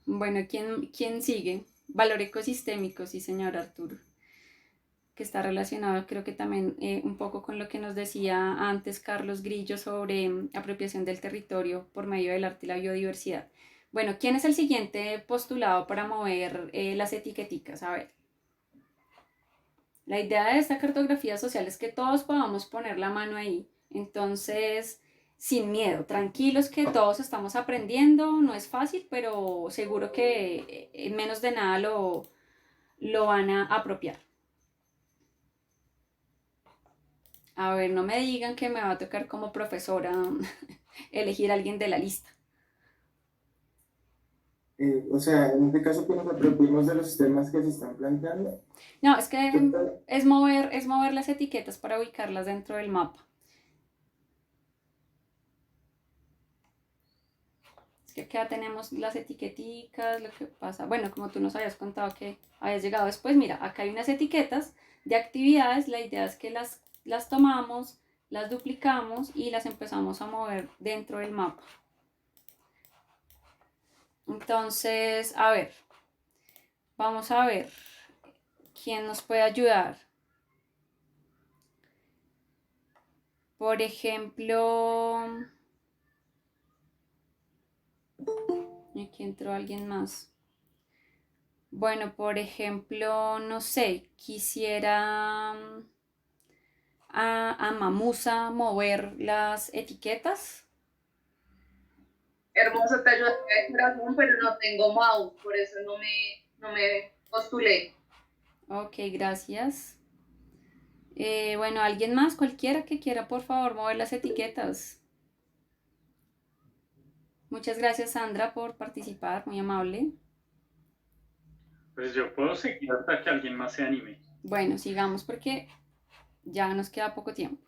Bueno, ¿quién sigue? Valor ecosistémico, sí, señor Arturo, que está relacionado creo que también un poco con lo que nos decía antes Carlos Grillo sobre apropiación del territorio por medio del arte y la biodiversidad. Bueno, ¿quién es el siguiente postulado para mover las etiqueticas? A ver. La idea de esta cartografía social es que todos podamos poner la mano ahí. Entonces, sin miedo, tranquilos que todos estamos aprendiendo, no es fácil, pero seguro que en menos de nada lo van a apropiar. A ver, no me digan que me va a tocar como profesora elegir a alguien de la lista. O sea, en este caso, pues nos apropiamos de los temas que se están planteando. No, es que es mover las etiquetas para ubicarlas dentro del mapa. Es que acá tenemos las etiqueticas, lo que pasa. Bueno, como tú nos habías contado que habías llegado después, mira, acá hay unas etiquetas de actividades. La idea es que las tomamos, las duplicamos y las empezamos a mover dentro del mapa. Entonces, a ver, vamos a ver quién nos puede ayudar. Por ejemplo, aquí entró alguien más. Bueno, por ejemplo, no sé, quisiera a Mamusa mover las etiquetas. Hermoso, te ayudé de corazón, pero no tengo mouse, por eso no me postulé. Ok, gracias. Bueno, ¿alguien más? Cualquiera que quiera, por favor, mover las etiquetas. Muchas gracias, Sandra, por participar, muy amable. Pues yo puedo seguir hasta que alguien más se anime. Bueno, sigamos porque ya nos queda poco tiempo.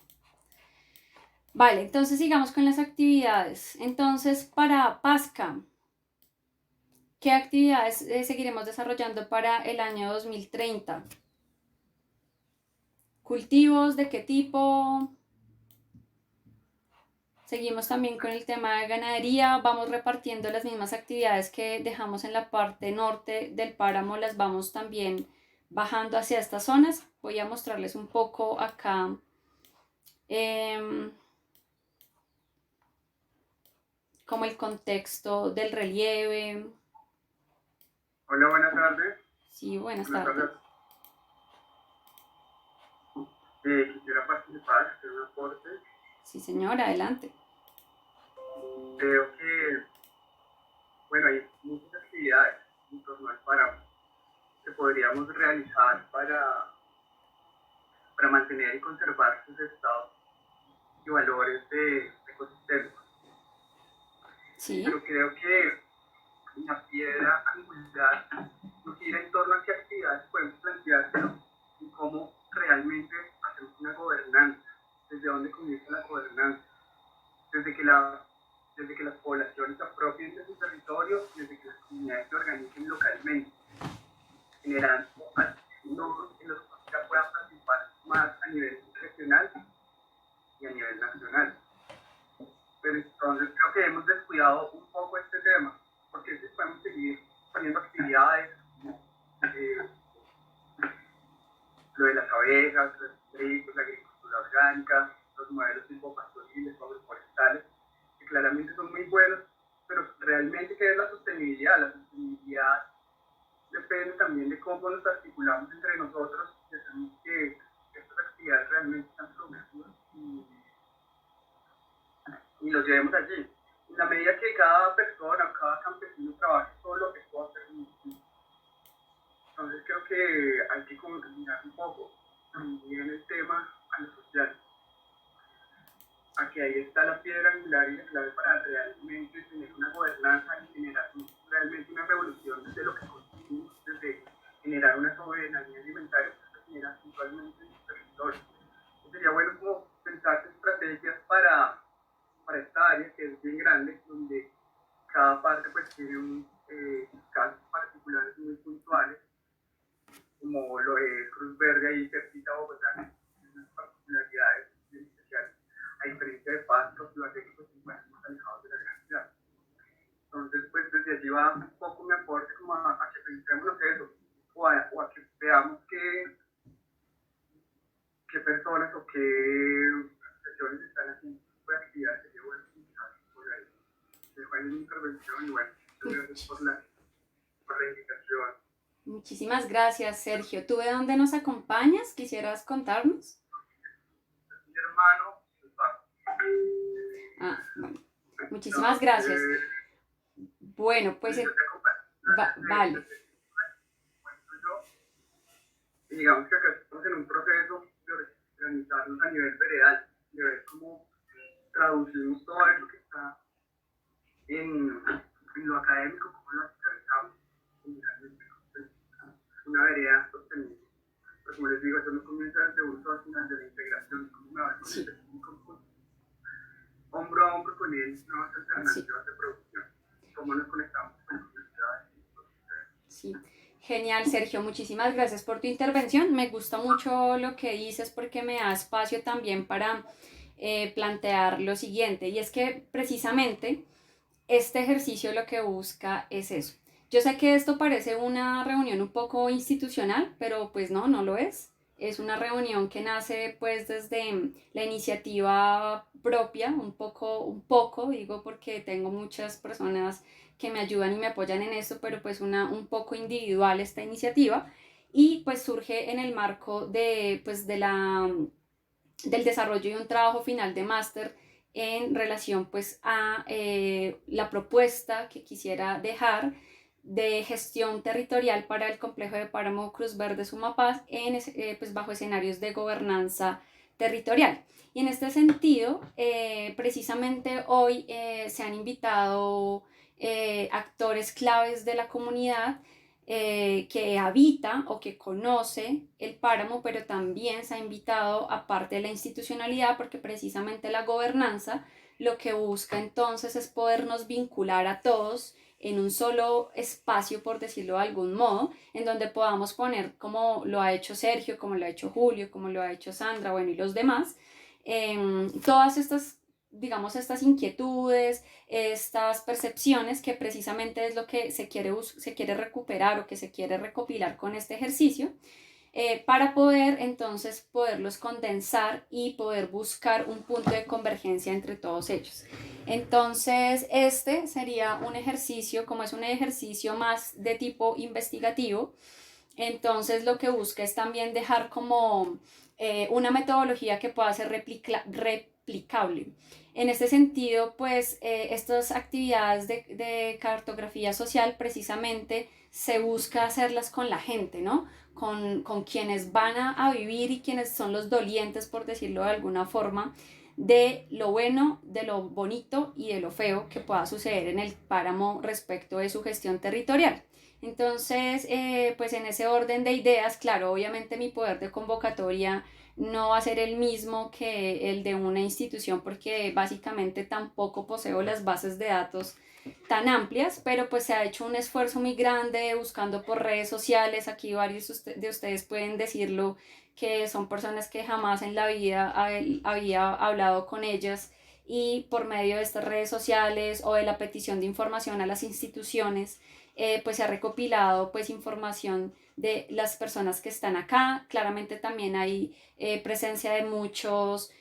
Vale, entonces sigamos con las actividades. Entonces, para Pasca, ¿qué actividades seguiremos desarrollando para el año 2030? ¿Cultivos de qué tipo? Seguimos también con el tema de ganadería. Vamos repartiendo las mismas actividades que dejamos en la parte norte del páramo, las vamos también bajando hacia estas zonas. Voy a mostrarles un poco acá. Como el contexto del relieve. Hola, buenas tardes. Sí, buenas tardes. Quisiera participar, hacer un aporte. Sí, señora, adelante. Creo que, bueno, hay muchas actividades en torno al páramo que podríamos realizar para mantener y conservar sus estados y valores de ecosistémicos. Sí. Pero creo que la piedra angular nos gira en torno a qué actividades podemos planteárselos y cómo realmente hacemos una gobernanza, desde dónde comienza la gobernanza, desde que las poblaciones se apropien de su territorio, desde que las comunidades se organicen localmente, generando nodos en los que ya puedan participar más a nivel regional y a nivel nacional. Pero entonces creo que hemos descuidado un poco este tema, porque si podemos seguir poniendo actividades, lo de las abejas, los trigos, la agricultura orgánica, los modelos silvopastoriles, agroforestales, que claramente son muy buenos, pero realmente ¿qué es la sostenibilidad? La sostenibilidad depende también de cómo nos articulamos entre nosotros y hacemos que estas actividades realmente sean productivas y los llevemos allí. En la medida que cada persona, cada campesino trabaje solo, esto va a ser muy difícil. Entonces creo que hay que mirar un poco también el tema a lo social. A que ahí está la piedra angular y la clave para realmente tener una gobernanza y generar realmente una revolución desde lo que consumimos, desde generar una soberanía alimentaria que se genera actualmente en el territorio. Sería bueno como pensar estrategias para esta área que es bien grande, donde cada parte pues tiene casos particulares muy puntuales, como lo es Cruz Verde y cerquita Bogotá, unas particularidades bien especiales, a diferencia de Pasto, Ibagué, pues se encuentran más alejados de la gran ciudad. Entonces, pues desde allí va un poco mi aporte como a que pensemos eso, o a que veamos qué personas o qué sesiones están haciendo tipo de actividades que llevo por ahí. Dejo ahí mi intervención y bueno, muchas gracias por la invitación. Muchísimas gracias, Sergio. ¿Tú de dónde nos acompañas? ¿Quisieras contarnos? Mi hermano, bueno. Muchísimas gracias. Bueno, pues vale. Y digamos que acá estamos en un proceso de organizarnos a nivel veredal, de ver cómo traducimos todo eso que está en lo académico, cómo lo aterrizamos y realmente una vereda sostenible. Pero como les digo, eso no comienza desde uso al final de la integración, cómo me va a poner hombro a hombro con él, nuevas alternativas de producción, cómo nos conectamos con las universidades. Sí. Genial, Sergio, muchísimas gracias por tu intervención. Me gusta mucho lo que dices porque me da espacio también para plantear lo siguiente, y es que precisamente este ejercicio lo que busca es eso. Yo sé que esto parece una reunión un poco institucional, pero pues no lo es. Es una reunión que nace pues desde la iniciativa propia, un poco, digo porque tengo muchas personas que me ayudan y me apoyan en esto, pero pues un poco individual esta iniciativa, y pues surge en el marco del desarrollo de un trabajo final de máster en relación pues a la propuesta que quisiera dejar de gestión territorial para el complejo de páramo Cruz Verde Sumapaz pues bajo escenarios de gobernanza territorial. Y en este sentido, precisamente hoy se han invitado actores claves de la comunidad que habita o que conoce el páramo, pero también se ha invitado a parte de la institucionalidad, porque precisamente la gobernanza lo que busca entonces es podernos vincular a todos en un solo espacio, por decirlo de algún modo, en donde podamos poner, como lo ha hecho Sergio, como lo ha hecho Julio, como lo ha hecho Sandra, bueno, y los demás, todas estas, digamos, estas inquietudes, estas percepciones, que precisamente es lo que se quiere recuperar o que se quiere recopilar con este ejercicio, para poder entonces poderlos condensar y poder buscar un punto de convergencia entre todos ellos. Entonces este sería un ejercicio, como es un ejercicio más de tipo investigativo, entonces lo que busca es también dejar como una metodología que pueda ser replicable. En este sentido, pues estas actividades de cartografía social precisamente se busca hacerlas con la gente, ¿no? Con quienes van a vivir y quienes son los dolientes, por decirlo de alguna forma, de lo bueno, de lo bonito y de lo feo que pueda suceder en el páramo respecto de su gestión territorial. Entonces, pues en ese orden de ideas, claro, obviamente mi poder de convocatoria no va a ser el mismo que el de una institución, porque básicamente tampoco poseo las bases de datos tan amplias, pero pues se ha hecho un esfuerzo muy grande buscando por redes sociales. Aquí varios de ustedes pueden decirlo, que son personas que jamás en la vida había hablado con ellas, y por medio de estas redes sociales o de la petición de información a las instituciones, pues se ha recopilado pues información de las personas que están acá. Claramente también hay presencia de muchos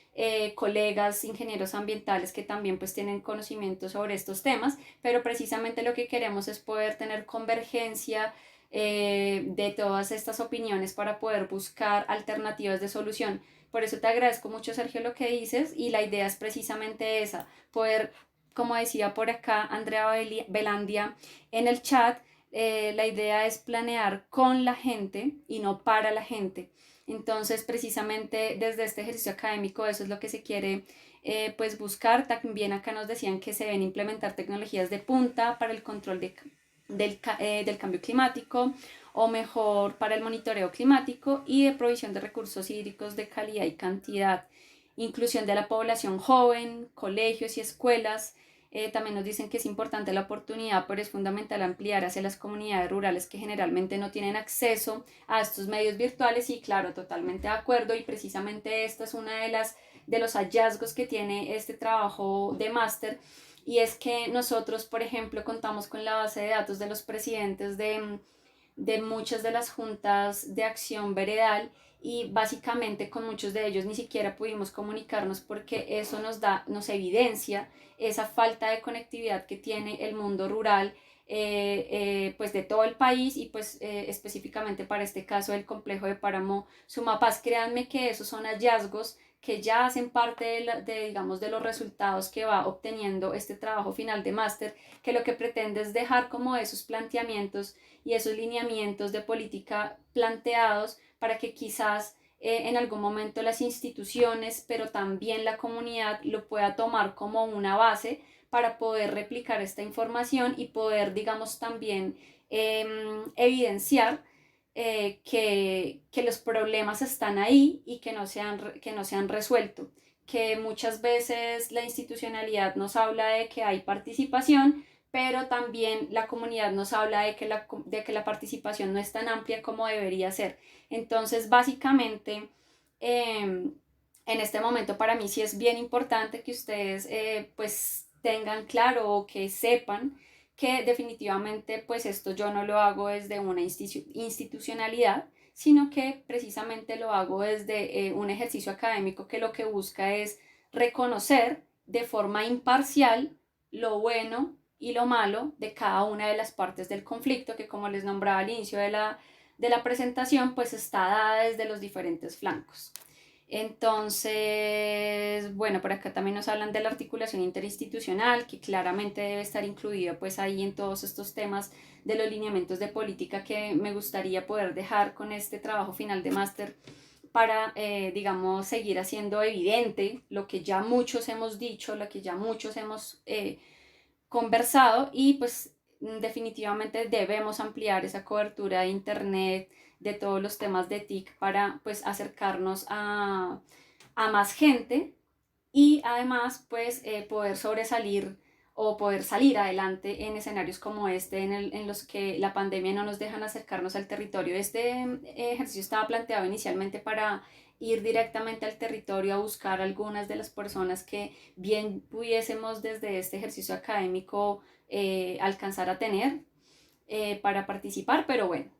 colegas ingenieros ambientales que también pues tienen conocimiento sobre estos temas, pero precisamente lo que queremos es poder tener convergencia de todas estas opiniones para poder buscar alternativas de solución. Por eso te agradezco mucho, Sergio, lo que dices, y la idea es precisamente esa, poder, como decía por acá Andrea Belandia en el chat, la idea es planear con la gente y no para la gente. Entonces, precisamente desde este ejercicio académico, eso es lo que se quiere pues buscar. También acá nos decían que se deben implementar tecnologías de punta para el control del cambio climático, o mejor para el monitoreo climático y de provisión de recursos hídricos de calidad y cantidad, inclusión de la población joven, colegios y escuelas. También nos dicen que es importante la oportunidad, pero es fundamental ampliar hacia las comunidades rurales que generalmente no tienen acceso a estos medios virtuales. Y claro, totalmente de acuerdo, y precisamente esta es una de los hallazgos que tiene este trabajo de máster, y es que nosotros, por ejemplo, contamos con la base de datos de los presidentes de muchas de las juntas de acción veredal, y básicamente con muchos de ellos ni siquiera pudimos comunicarnos porque eso nos evidencia esa falta de conectividad que tiene el mundo rural, pues de todo el país, y pues específicamente para este caso del complejo de páramo Sumapaz. Créanme que esos son hallazgos que ya hacen parte digamos, de los resultados que va obteniendo este trabajo final de máster, que lo que pretende es dejar como esos planteamientos y esos lineamientos de política planteados para que quizás en algún momento las instituciones, pero también la comunidad, lo pueda tomar como una base para poder replicar esta información y poder, digamos, también evidenciar que los problemas están ahí y que no se han resuelto, que muchas veces la institucionalidad nos habla de que hay participación, pero también la comunidad nos habla de que la participación no es tan amplia como debería ser. Entonces, básicamente, en este momento para mí sí es bien importante que ustedes pues tengan claro, o que sepan que definitivamente pues esto yo no lo hago desde una institucionalidad, sino que precisamente lo hago desde un ejercicio académico que lo que busca es reconocer de forma imparcial lo bueno y lo malo de cada una de las partes del conflicto, que como les nombraba al inicio de la presentación, pues está dada desde los diferentes flancos. Entonces, bueno, por acá también nos hablan de la articulación interinstitucional, que claramente debe estar incluida pues ahí en todos estos temas de los lineamientos de política, que me gustaría poder dejar con este trabajo final de máster para, digamos, seguir haciendo evidente lo que ya muchos hemos dicho, lo que ya muchos hemos conversado, y pues definitivamente debemos ampliar esa cobertura de internet, de todos los temas de TIC, para pues acercarnos a más gente, y además pues poder sobresalir o poder salir adelante en escenarios como este, en los que la pandemia no nos dejan acercarnos al territorio. Este ejercicio estaba planteado inicialmente para ir directamente al territorio a buscar algunas de las personas que bien pudiésemos desde este ejercicio académico alcanzar a tener para participar, pero bueno,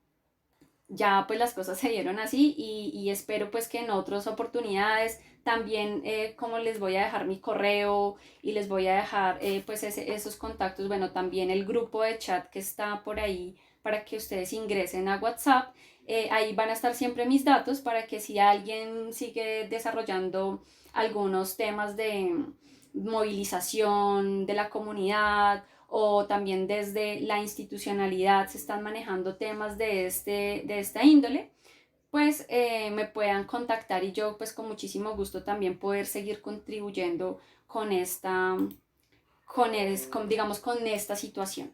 ya pues las cosas se dieron así, y espero pues que en otras oportunidades también, como les voy a dejar mi correo y les voy a dejar pues esos contactos, bueno, también el grupo de chat que está por ahí para que ustedes ingresen a WhatsApp. Ahí van a estar siempre mis datos para que si alguien sigue desarrollando algunos temas de movilización de la comunidad, o también desde la institucionalidad se están manejando temas de esta índole, pues me puedan contactar, y yo pues con muchísimo gusto también poder seguir contribuyendo con digamos, con esta situación.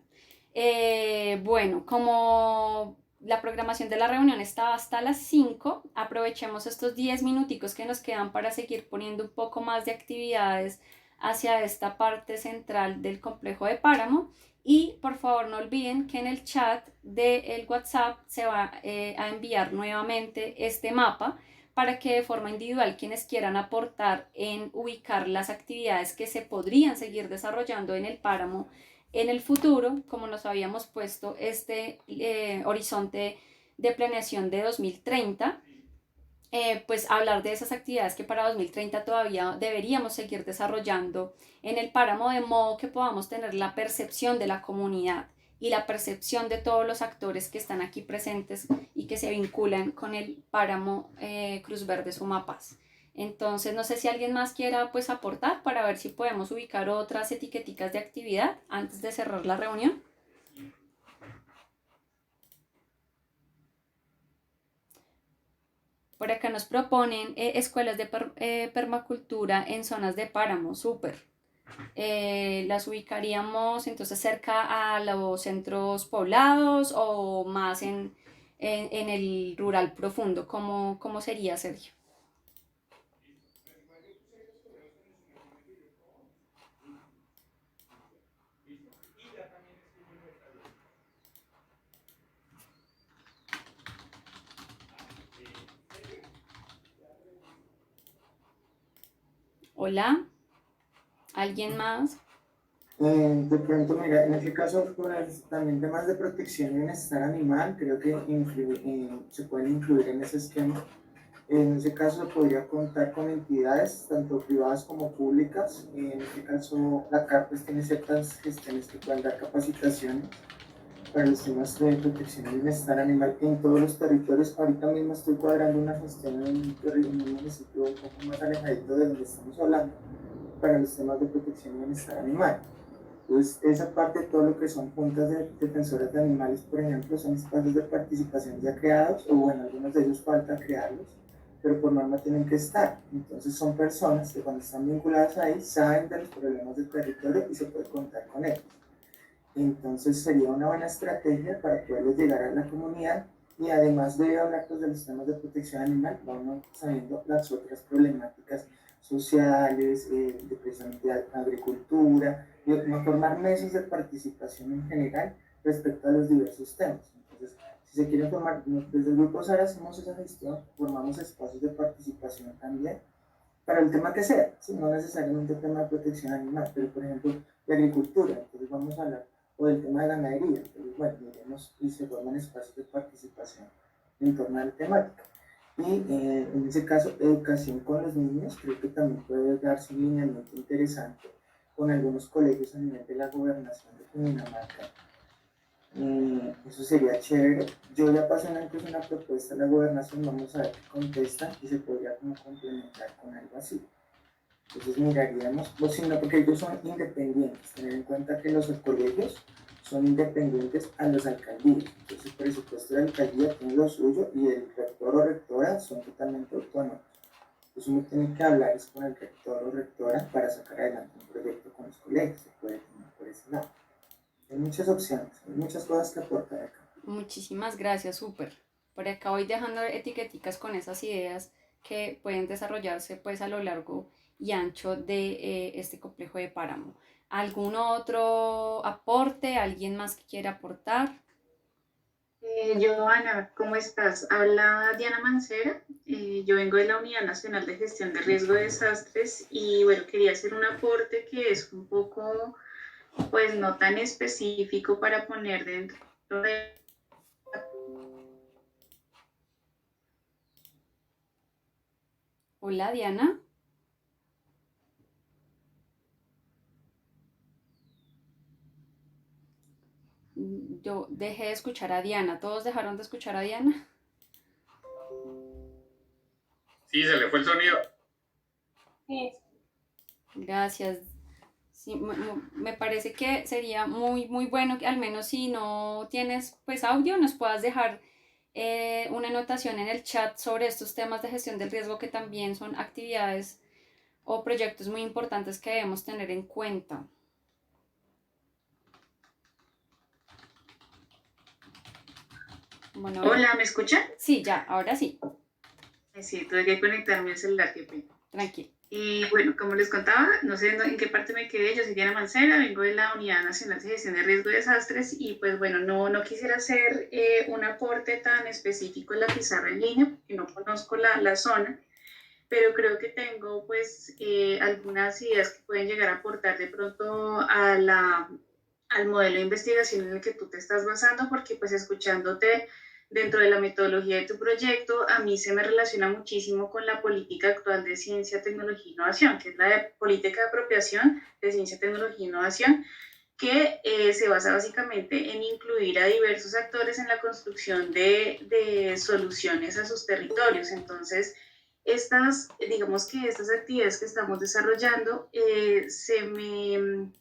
Bueno, como la programación de la reunión está hasta las 5, aprovechemos estos 10 minuticos que nos quedan para seguir poniendo un poco más de actividades hacia esta parte central del complejo de páramo. Y por favor no olviden que en el chat del WhatsApp se va a enviar nuevamente este mapa para que de forma individual quienes quieran aportar en ubicar las actividades que se podrían seguir desarrollando en el páramo en el futuro, como nos habíamos puesto este horizonte de planeación de 2030, pues hablar de esas actividades que para 2030 todavía deberíamos seguir desarrollando en el páramo, de modo que podamos tener la percepción de la comunidad y la percepción de todos los actores que están aquí presentes y que se vinculan con el páramo Cruz Verde Sumapaz. Entonces, no sé si alguien más quiera pues aportar para ver si podemos ubicar otras etiqueticas de actividad antes de cerrar la reunión. Por acá nos proponen escuelas de permacultura en zonas de páramo, súper. Las ubicaríamos entonces cerca a los centros poblados o más en el rural profundo. ¿Cómo sería, Sergio? Hola, ¿alguien más? De pronto, mira, en este caso, pues, también temas de protección y bienestar animal, creo que se pueden incluir en ese esquema. En ese caso, podría contar con entidades, tanto privadas como públicas. En este caso, la CARPES tiene ciertas gestiones que pueden dar capacitaciones para los temas de protección y bienestar animal en todos los territorios. Ahorita mismo estoy cuadrando una gestión en un municipio un poco más alejadito de donde estamos hablando, para los temas de protección y bienestar animal. Entonces, esa parte, todo lo que son juntas de defensoras de animales, por ejemplo, son espacios de participación ya creados, o bueno, algunos de ellos falta crearlos, pero por norma tienen que estar. Entonces, son personas que cuando están vinculadas ahí saben de los problemas del territorio y se puede contar con ellos. Entonces, sería una buena estrategia para poderles llegar a la comunidad y además de hablar pues, de los temas de protección animal, vamos sabiendo las otras problemáticas sociales, de precisamente agricultura, y formar mesas de participación en general respecto a los diversos temas. Entonces, si se quieren formar, desde el Grupo SAR hacemos esa gestión, formamos espacios de participación también para el tema que sea, ¿sí? No necesariamente el tema de protección animal, pero por ejemplo de agricultura, entonces vamos a hablar o del tema de ganadería, entonces bueno, miremos y se forman espacios de participación en torno a la temática. Y en ese caso, educación con los niños, creo que también puede darse un lineamiento interesante con algunos colegios a nivel de la gobernación de Cundinamarca. Eso sería chévere. Yo ya pasé una propuesta a la gobernación, vamos a ver qué contestan y se podría como complementar con algo así. Entonces miraríamos, o si no, porque ellos son independientes, tener en cuenta que los colegios son independientes a las alcaldías, entonces el presupuesto de la alcaldía tiene lo suyo y el rector o rectora son totalmente autónomos. Entonces uno tiene que hablar con el rector o rectora para sacar adelante un proyecto con los colegios, se puede tener por ese lado. Hay muchas opciones, hay muchas cosas que aportar acá. Muchísimas gracias, súper. Por acá voy dejando etiqueticas con esas ideas que pueden desarrollarse pues a lo largo y ancho de este complejo de páramo. ¿Algún otro aporte? ¿Alguien más que quiera aportar? Joana, ¿cómo estás? Habla Diana Mancera. Yo vengo de la Unidad Nacional de Gestión de Riesgo de Desastres y bueno, quería hacer un aporte que es un poco, pues no tan específico para poner dentro de... Hola, Diana. Yo dejé de escuchar a Diana. ¿Todos dejaron de escuchar a Diana? Sí, se le fue el sonido. Gracias. Sí, me parece que sería muy, muy bueno que al menos si no tienes pues audio nos puedas dejar una anotación en el chat sobre estos temas de gestión del riesgo que también son actividades o proyectos muy importantes que debemos tener en cuenta. Bueno, Hola, ¿me escuchan? Sí, ya, ahora sí. Sí, tuve que conectarme al celular, qué pena. Tranquilo. Y bueno, como les contaba, no sé en qué parte me quedé, yo soy Diana Mancera, vengo de la Unidad Nacional de Gestión de Riesgo de Desastres y pues bueno, no quisiera hacer un aporte tan específico en la pizarra en línea porque no conozco la zona, pero creo que tengo pues algunas ideas que pueden llegar a aportar de pronto al modelo de investigación en el que tú te estás basando, porque pues escuchándote dentro de la metodología de tu proyecto, a mí se me relaciona muchísimo con la política actual de ciencia, tecnología e innovación, que es la de política de apropiación de ciencia, tecnología e innovación, que se basa básicamente en incluir a diversos actores en la construcción de soluciones a sus territorios. Entonces, digamos que estas actividades que estamos desarrollando se me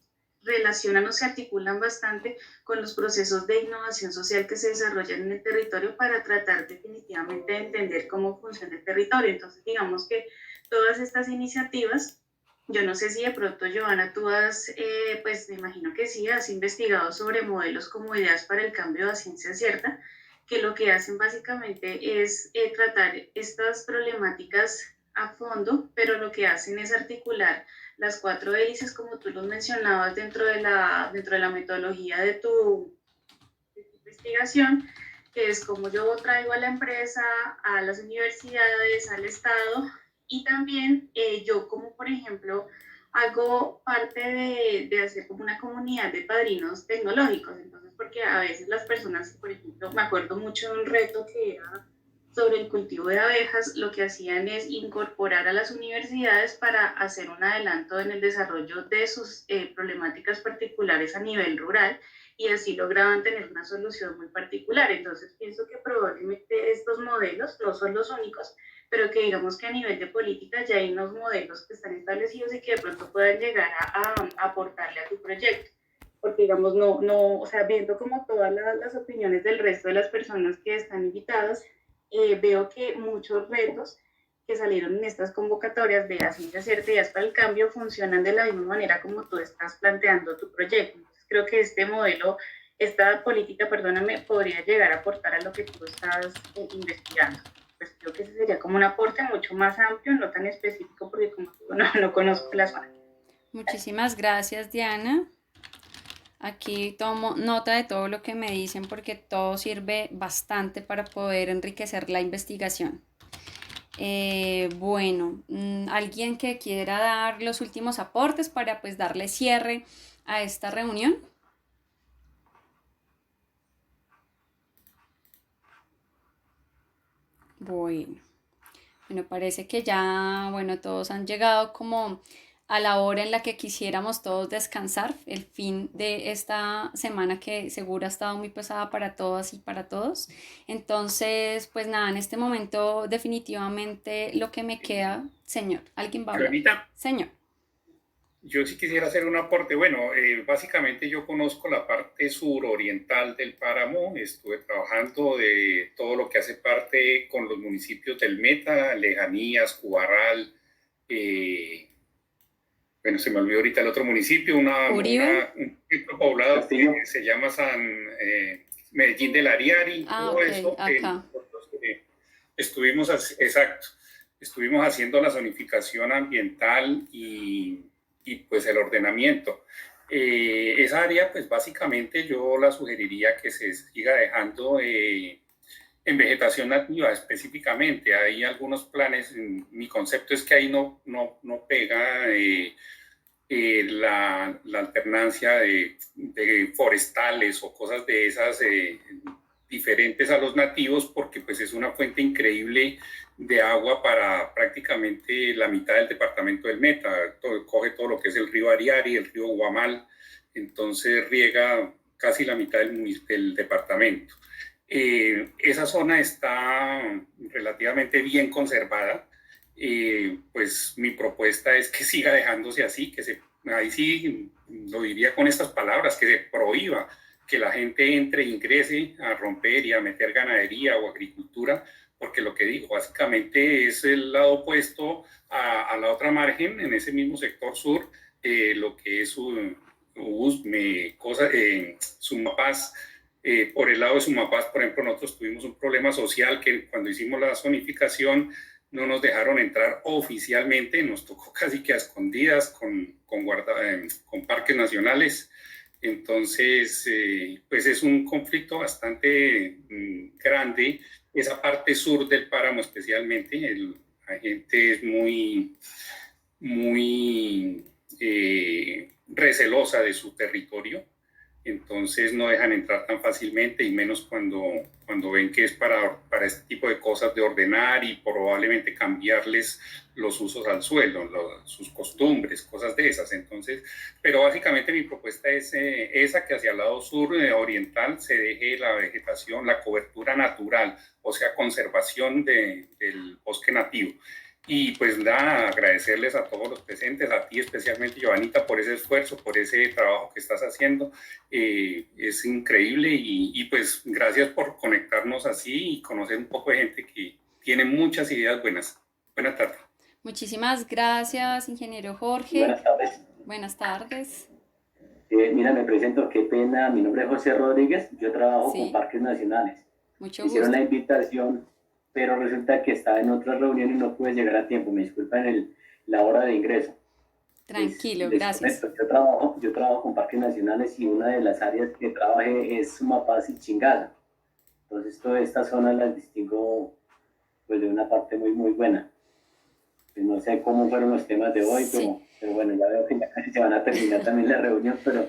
relacionan o se articulan bastante con los procesos de innovación social que se desarrollan en el territorio para tratar definitivamente de entender cómo funciona el territorio. Entonces, digamos que todas estas iniciativas, yo no sé si de pronto, Joana, tú has, pues me imagino que sí, has investigado sobre modelos como ideas para el cambio a ciencia cierta, que lo que hacen básicamente es tratar estas problemáticas a fondo, pero lo que hacen es articular las 4 hélices, como tú los mencionabas, dentro de la metodología de tu investigación, que es como yo traigo a la empresa, a las universidades, al Estado, y también yo como, por ejemplo, hago parte de hacer como una comunidad de padrinos tecnológicos. Entonces, porque a veces las personas, por ejemplo, me acuerdo mucho de un reto que era sobre el cultivo de abejas, lo que hacían es incorporar a las universidades para hacer un adelanto en el desarrollo de sus problemáticas particulares a nivel rural, y así lograban tener una solución muy particular. Entonces pienso que probablemente estos modelos no son los únicos, pero que digamos que a nivel de política ya hay unos modelos que están establecidos y que de pronto puedan llegar a aportarle a tu proyecto. Porque digamos, o sea, viendo como todas las opiniones del resto de las personas que están invitadas, veo que muchos retos que salieron en estas convocatorias de la ciencia cierta y para el cambio funcionan de la misma manera como tú estás planteando tu proyecto. Entonces, creo que este modelo, esta política, perdóname, podría llegar a aportar a lo que tú estás investigando. Pues creo que ese sería como un aporte mucho más amplio, no tan específico, porque como tú no conozco la zona. Muchísimas gracias, Diana. Aquí tomo nota de todo lo que me dicen porque todo sirve bastante para poder enriquecer la investigación. Bueno, ¿alguien que quiera dar los últimos aportes para pues darle cierre a esta reunión? Bueno, parece que ya, todos han llegado como a la hora en la que quisiéramos todos descansar, el fin de esta semana que seguro ha estado muy pesada para todas y para todos. Entonces, pues nada, en este momento definitivamente lo que me queda, señor, ¿alguien va a hablar? Joanita, señor. Yo sí quisiera hacer un aporte. Bueno, básicamente yo conozco la parte suroriental del páramo, estuve trabajando de todo lo que hace parte con los municipios del Meta, Lejanías, Cubarral, bueno, se me olvidó ahorita el otro municipio, un centro poblado que se llama Medellín del Ariari, todo okay, eso. Acá. Nosotros estuvimos haciendo la zonificación ambiental y pues el ordenamiento. Esa área, pues básicamente yo la sugeriría que se siga dejando en vegetación nativa específicamente. Hay algunos planes, mi concepto es que ahí no pega la alternancia de forestales o cosas de esas diferentes a los nativos, porque pues es una fuente increíble de agua para prácticamente la mitad del departamento del Meta. Coge todo lo que es el río Ariari, el río Guamal, entonces riega casi la mitad del departamento. Esa zona está relativamente bien conservada. Pues mi propuesta es que siga dejándose así, ahí sí lo diría con estas palabras, que se prohíba que la gente entre e ingrese a romper y a meter ganadería o agricultura, porque lo que digo, básicamente es el lado opuesto a la otra margen, en ese mismo sector sur, lo que es Sumapaz. Por el lado de Sumapaz, por ejemplo, nosotros tuvimos un problema social que cuando hicimos la zonificación no nos dejaron entrar oficialmente, nos tocó casi que a escondidas con parques nacionales. Entonces, pues es un conflicto bastante grande, esa parte sur del páramo especialmente. La gente es muy recelosa de su territorio, entonces no dejan entrar tan fácilmente, y menos cuando ven que es para este tipo de cosas de ordenar y probablemente cambiarles los usos al suelo, sus costumbres, cosas de esas. Entonces, pero básicamente mi propuesta es esa, que hacia el lado sur oriental se deje la vegetación, la cobertura natural, o sea, conservación del bosque nativo. Y pues nada, agradecerles a todos los presentes, a ti especialmente, Giovanita, por ese esfuerzo, por ese trabajo que estás haciendo. Es increíble y pues gracias por conectarnos así y conocer un poco de gente que tiene muchas ideas buenas. Buenas tardes. Muchísimas gracias, ingeniero Jorge. Buenas tardes. Buenas tardes. Mira, me presento, qué pena, mi nombre es José Rodríguez, yo trabajo Sí. con Parques Nacionales. Mucho Hicieron gusto. la invitación, pero resulta que estaba en otra reunión y no pude llegar a tiempo, me disculpan la hora de ingreso. Tranquilo, Les gracias. comento, yo trabajo con Parques Nacionales y una de las áreas que trabajé es Sumapaz y Chingaza. Entonces toda esta zona las distingo pues de una parte muy muy buena. Pues no sé cómo fueron los temas de hoy, Sí. pero bueno, ya veo que ya casi se van a terminar también la reunión, pero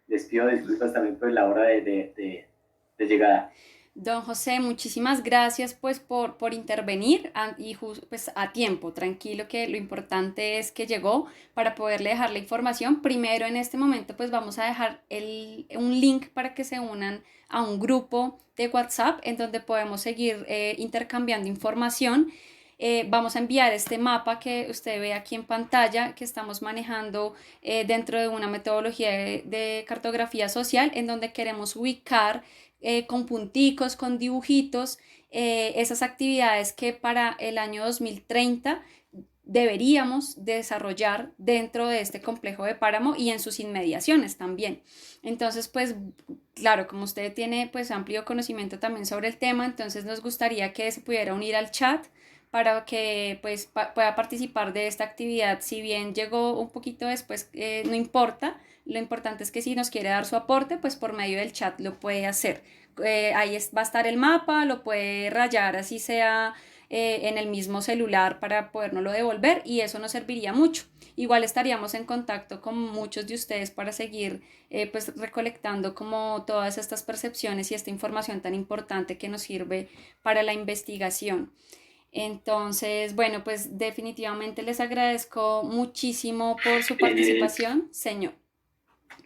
les pido disculpas también por la hora de llegada. Don José, muchísimas gracias pues por intervenir y pues a tiempo, tranquilo que lo importante es que llegó para poderle dejar la información. Primero en este momento pues vamos a dejar un link para que se unan a un grupo de WhatsApp en donde podemos seguir intercambiando información. Vamos a enviar este mapa que usted ve aquí en pantalla que estamos manejando dentro de una metodología de cartografía social en donde queremos ubicar con punticos, con dibujitos, esas actividades que para el año 2030 deberíamos desarrollar dentro de este complejo de páramo y en sus inmediaciones también. Entonces, pues, claro, como usted tiene pues amplio conocimiento también sobre el tema, entonces nos gustaría que se pudiera unir al chat para que pues pueda participar de esta actividad. Si bien llegó un poquito después, no importa, lo importante es que si nos quiere dar su aporte, pues por medio del chat lo puede hacer. Ahí va a estar el mapa, lo puede rayar así sea en el mismo celular para podérnoslo devolver y eso nos serviría mucho. Igual estaríamos en contacto con muchos de ustedes para seguir pues recolectando como todas estas percepciones y esta información tan importante que nos sirve para la investigación. Entonces, bueno, pues definitivamente les agradezco muchísimo por su participación, señor.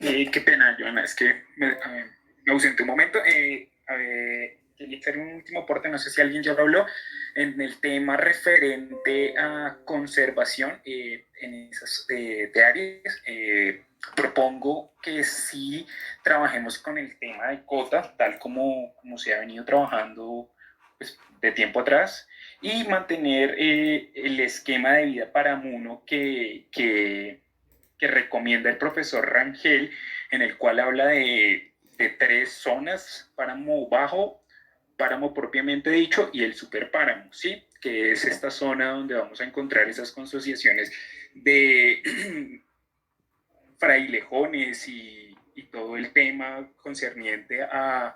Qué pena, Joana, es que me ausenté un momento. Quería hacer un último aporte, no sé si alguien ya lo habló, en el tema referente a conservación en esas de áreas. Propongo que sí trabajemos con el tema de cota, tal como se ha venido trabajando pues, de tiempo atrás, y mantener el esquema de vida paramuno que recomienda el profesor Rangel, en el cual habla de 3 zonas: páramo bajo, páramo propiamente dicho y el superpáramo, ¿sí? Que es esta zona donde vamos a encontrar esas consociaciones de frailejones y todo el tema concerniente a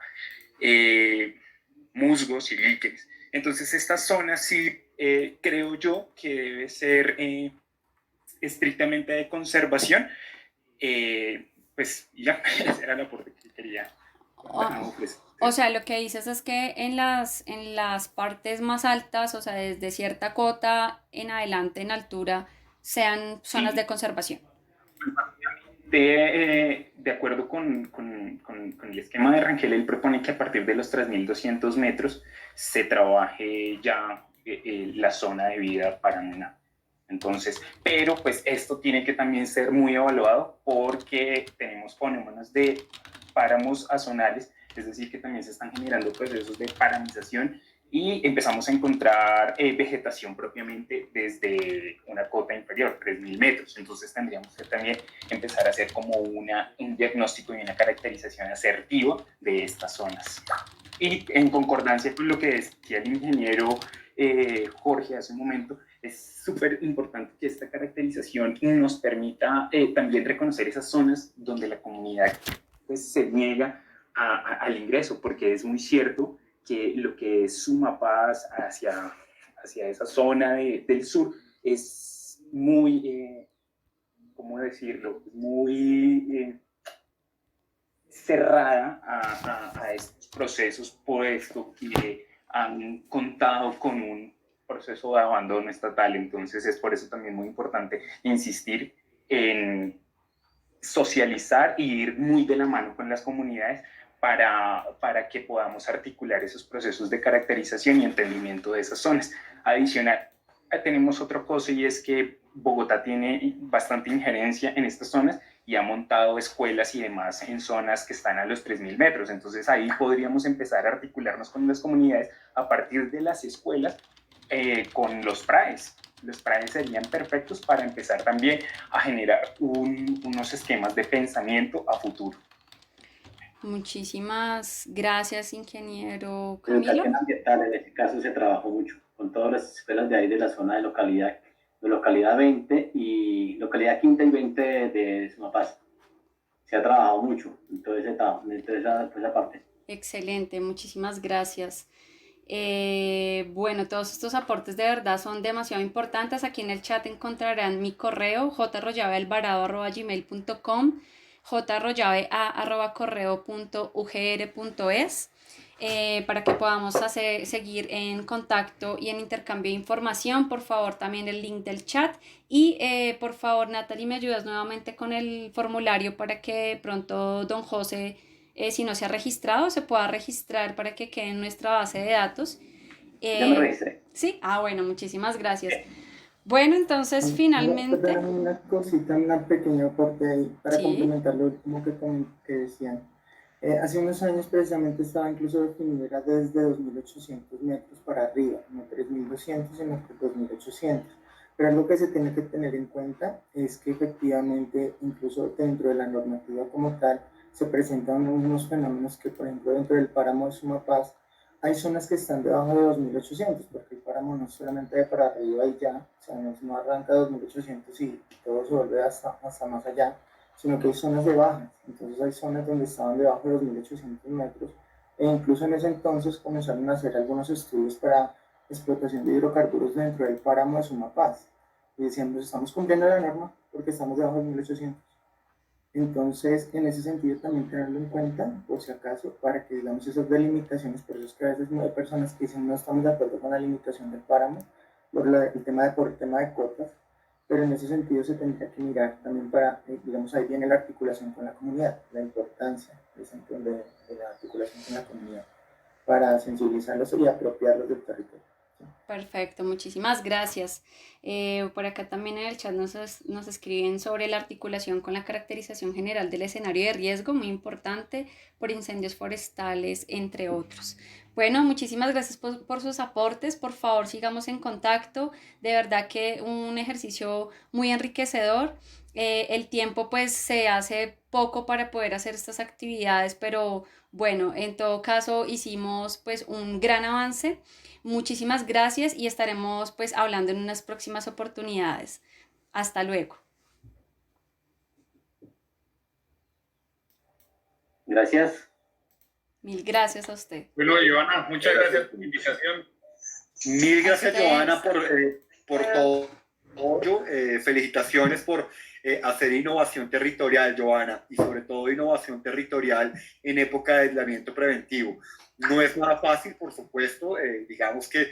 musgos y líquenes. Entonces esta zona sí creo yo que debe ser estrictamente de conservación. Pues ya, ese era el aporte que quería ofrecer. O sea, lo que dices es que en las partes más altas, o sea, desde cierta cota en adelante en altura, sean zonas de conservación. De acuerdo con el esquema de Rangel, él propone que a partir de los 3.200 metros se trabaje ya la zona de vida paramunar. Entonces, pero pues esto tiene que también ser muy evaluado porque tenemos fenómenos de páramos azonales, es decir, que también se están generando procesos de paramización y empezamos a encontrar vegetación propiamente desde una cota inferior, 3.000 metros. Entonces tendríamos que también empezar a hacer como un diagnóstico y una caracterización asertiva de estas zonas. Y en concordancia con lo que decía el ingeniero Jorge hace un momento, es súper importante que esta caracterización nos permita también reconocer esas zonas donde la comunidad pues, se niega al ingreso, porque es muy cierto que lo que es Sumapaz hacia esa zona del sur es muy, ¿cómo decirlo? Muy cerrada a estos procesos, puesto que han contado con un proceso de abandono estatal. Entonces es por eso también muy importante insistir en socializar y ir muy de la mano con las comunidades para que podamos articular esos procesos de caracterización y entendimiento de esas zonas. Adicional, tenemos otra cosa, y es que Bogotá tiene bastante injerencia en estas zonas y ha montado escuelas y demás en zonas que están a los 3.000 metros. Entonces ahí podríamos empezar a articularnos con las comunidades a partir de las escuelas con los PRAES. Los PRAES serían perfectos para empezar también a generar unos esquemas de pensamiento a futuro. Muchísimas gracias, ingeniero En Camilo. educación ambiental, en este caso, se trabajó mucho con todas las escuelas de ahí de la zona de localidad 20 y localidad quinta y 20 de Sumapaz. Se ha trabajado mucho en toda esa parte. Excelente, muchísimas gracias. Bueno, todos estos aportes de verdad son demasiado importantes. Aquí en el chat encontrarán mi correo jrollavealvarado@gmail.com, jrollave@correo.ugr.es, para que podamos seguir en contacto y en intercambio de información. Por favor, también el link del chat y por favor, Natalie, me ayudas nuevamente con el formulario para que pronto don José, si no se ha registrado, se pueda registrar para que quede en nuestra base de datos. Ya me registré. Sí, bueno, muchísimas gracias. Bueno, entonces finalmente... Una cosita, una pequeña aporte ahí para Sí. complementar lo último que decían. Hace unos años precisamente estaba incluso definido, era desde 2.800 metros para arriba, no 3.200, sino 2.800. Pero algo que se tiene que tener en cuenta es que efectivamente, incluso dentro de la normativa como tal, se presentan unos fenómenos que, por ejemplo, dentro del páramo de Sumapaz, hay zonas que están debajo de 2.800, porque el páramo no es solamente de para arriba y ya, o sea, no arranca 2.800 y todo se vuelve hasta más allá, sino que hay zonas de bajas. Entonces hay zonas donde estaban debajo de 2.800 metros, e incluso en ese entonces comenzaron a hacer algunos estudios para explotación de hidrocarburos dentro del páramo de Sumapaz, y decían, pues estamos cumpliendo la norma porque estamos debajo de 1.800. Entonces, en ese sentido también tenerlo en cuenta, por si acaso, para que digamos esas delimitaciones, por eso es que a veces no hay personas que dicen no estamos de acuerdo con la limitación del páramo, por el tema de cuotas, pero en ese sentido se tendría que mirar también para, digamos, ahí viene la articulación con la comunidad, la importancia de la articulación con la comunidad, para sensibilizarlos y apropiarlos del territorio. Perfecto, muchísimas gracias. Por acá también en el chat nos escriben sobre la articulación con la caracterización general del escenario de riesgo, muy importante, por incendios forestales, entre otros. Bueno, muchísimas gracias por sus aportes. Por favor, sigamos en contacto. De verdad que un ejercicio muy enriquecedor. El tiempo pues se hace poco para poder hacer estas actividades, pero bueno, en todo caso hicimos pues un gran avance. Muchísimas gracias y estaremos pues hablando en unas próximas oportunidades. Hasta luego. Gracias. Mil gracias a usted. Bueno, Joana, muchas gracias por la invitación. Mil gracias, Joana, por todo. Felicitaciones por hacer innovación territorial, Joana, y sobre todo innovación territorial en época de aislamiento preventivo. No es nada fácil, por supuesto, digamos que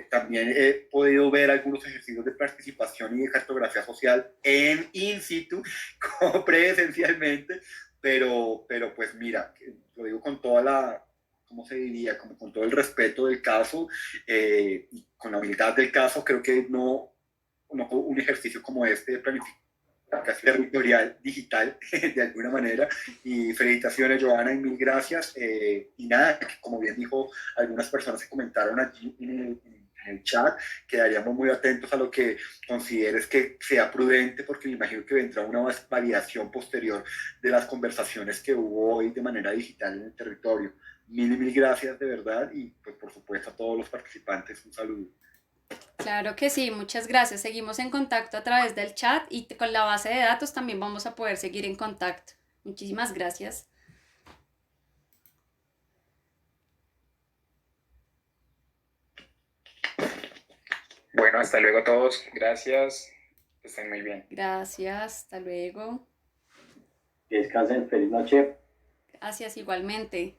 también he podido ver algunos ejercicios de participación y de cartografía social en in situ, como presencialmente, pero pues mira, lo digo con toda la, ¿cómo se diría? Como con todo el respeto del caso y con la humildad del caso, creo que no un ejercicio como este de planificación territorial digital de alguna manera. Y felicitaciones, Joana, y mil gracias. Y nada, como bien dijo algunas personas que comentaron allí en el chat, quedaríamos muy atentos a lo que consideres que sea prudente, porque me imagino que vendrá una validación posterior de las conversaciones que hubo hoy de manera digital en el territorio. Mil gracias de verdad, y pues por supuesto a todos los participantes un saludo. Claro que sí, muchas gracias. Seguimos en contacto a través del chat y con la base de datos también vamos a poder seguir en contacto. Muchísimas gracias. Bueno, hasta luego a todos. Gracias. Que estén muy bien. Gracias, hasta luego. Que descansen. Feliz noche. Gracias igualmente.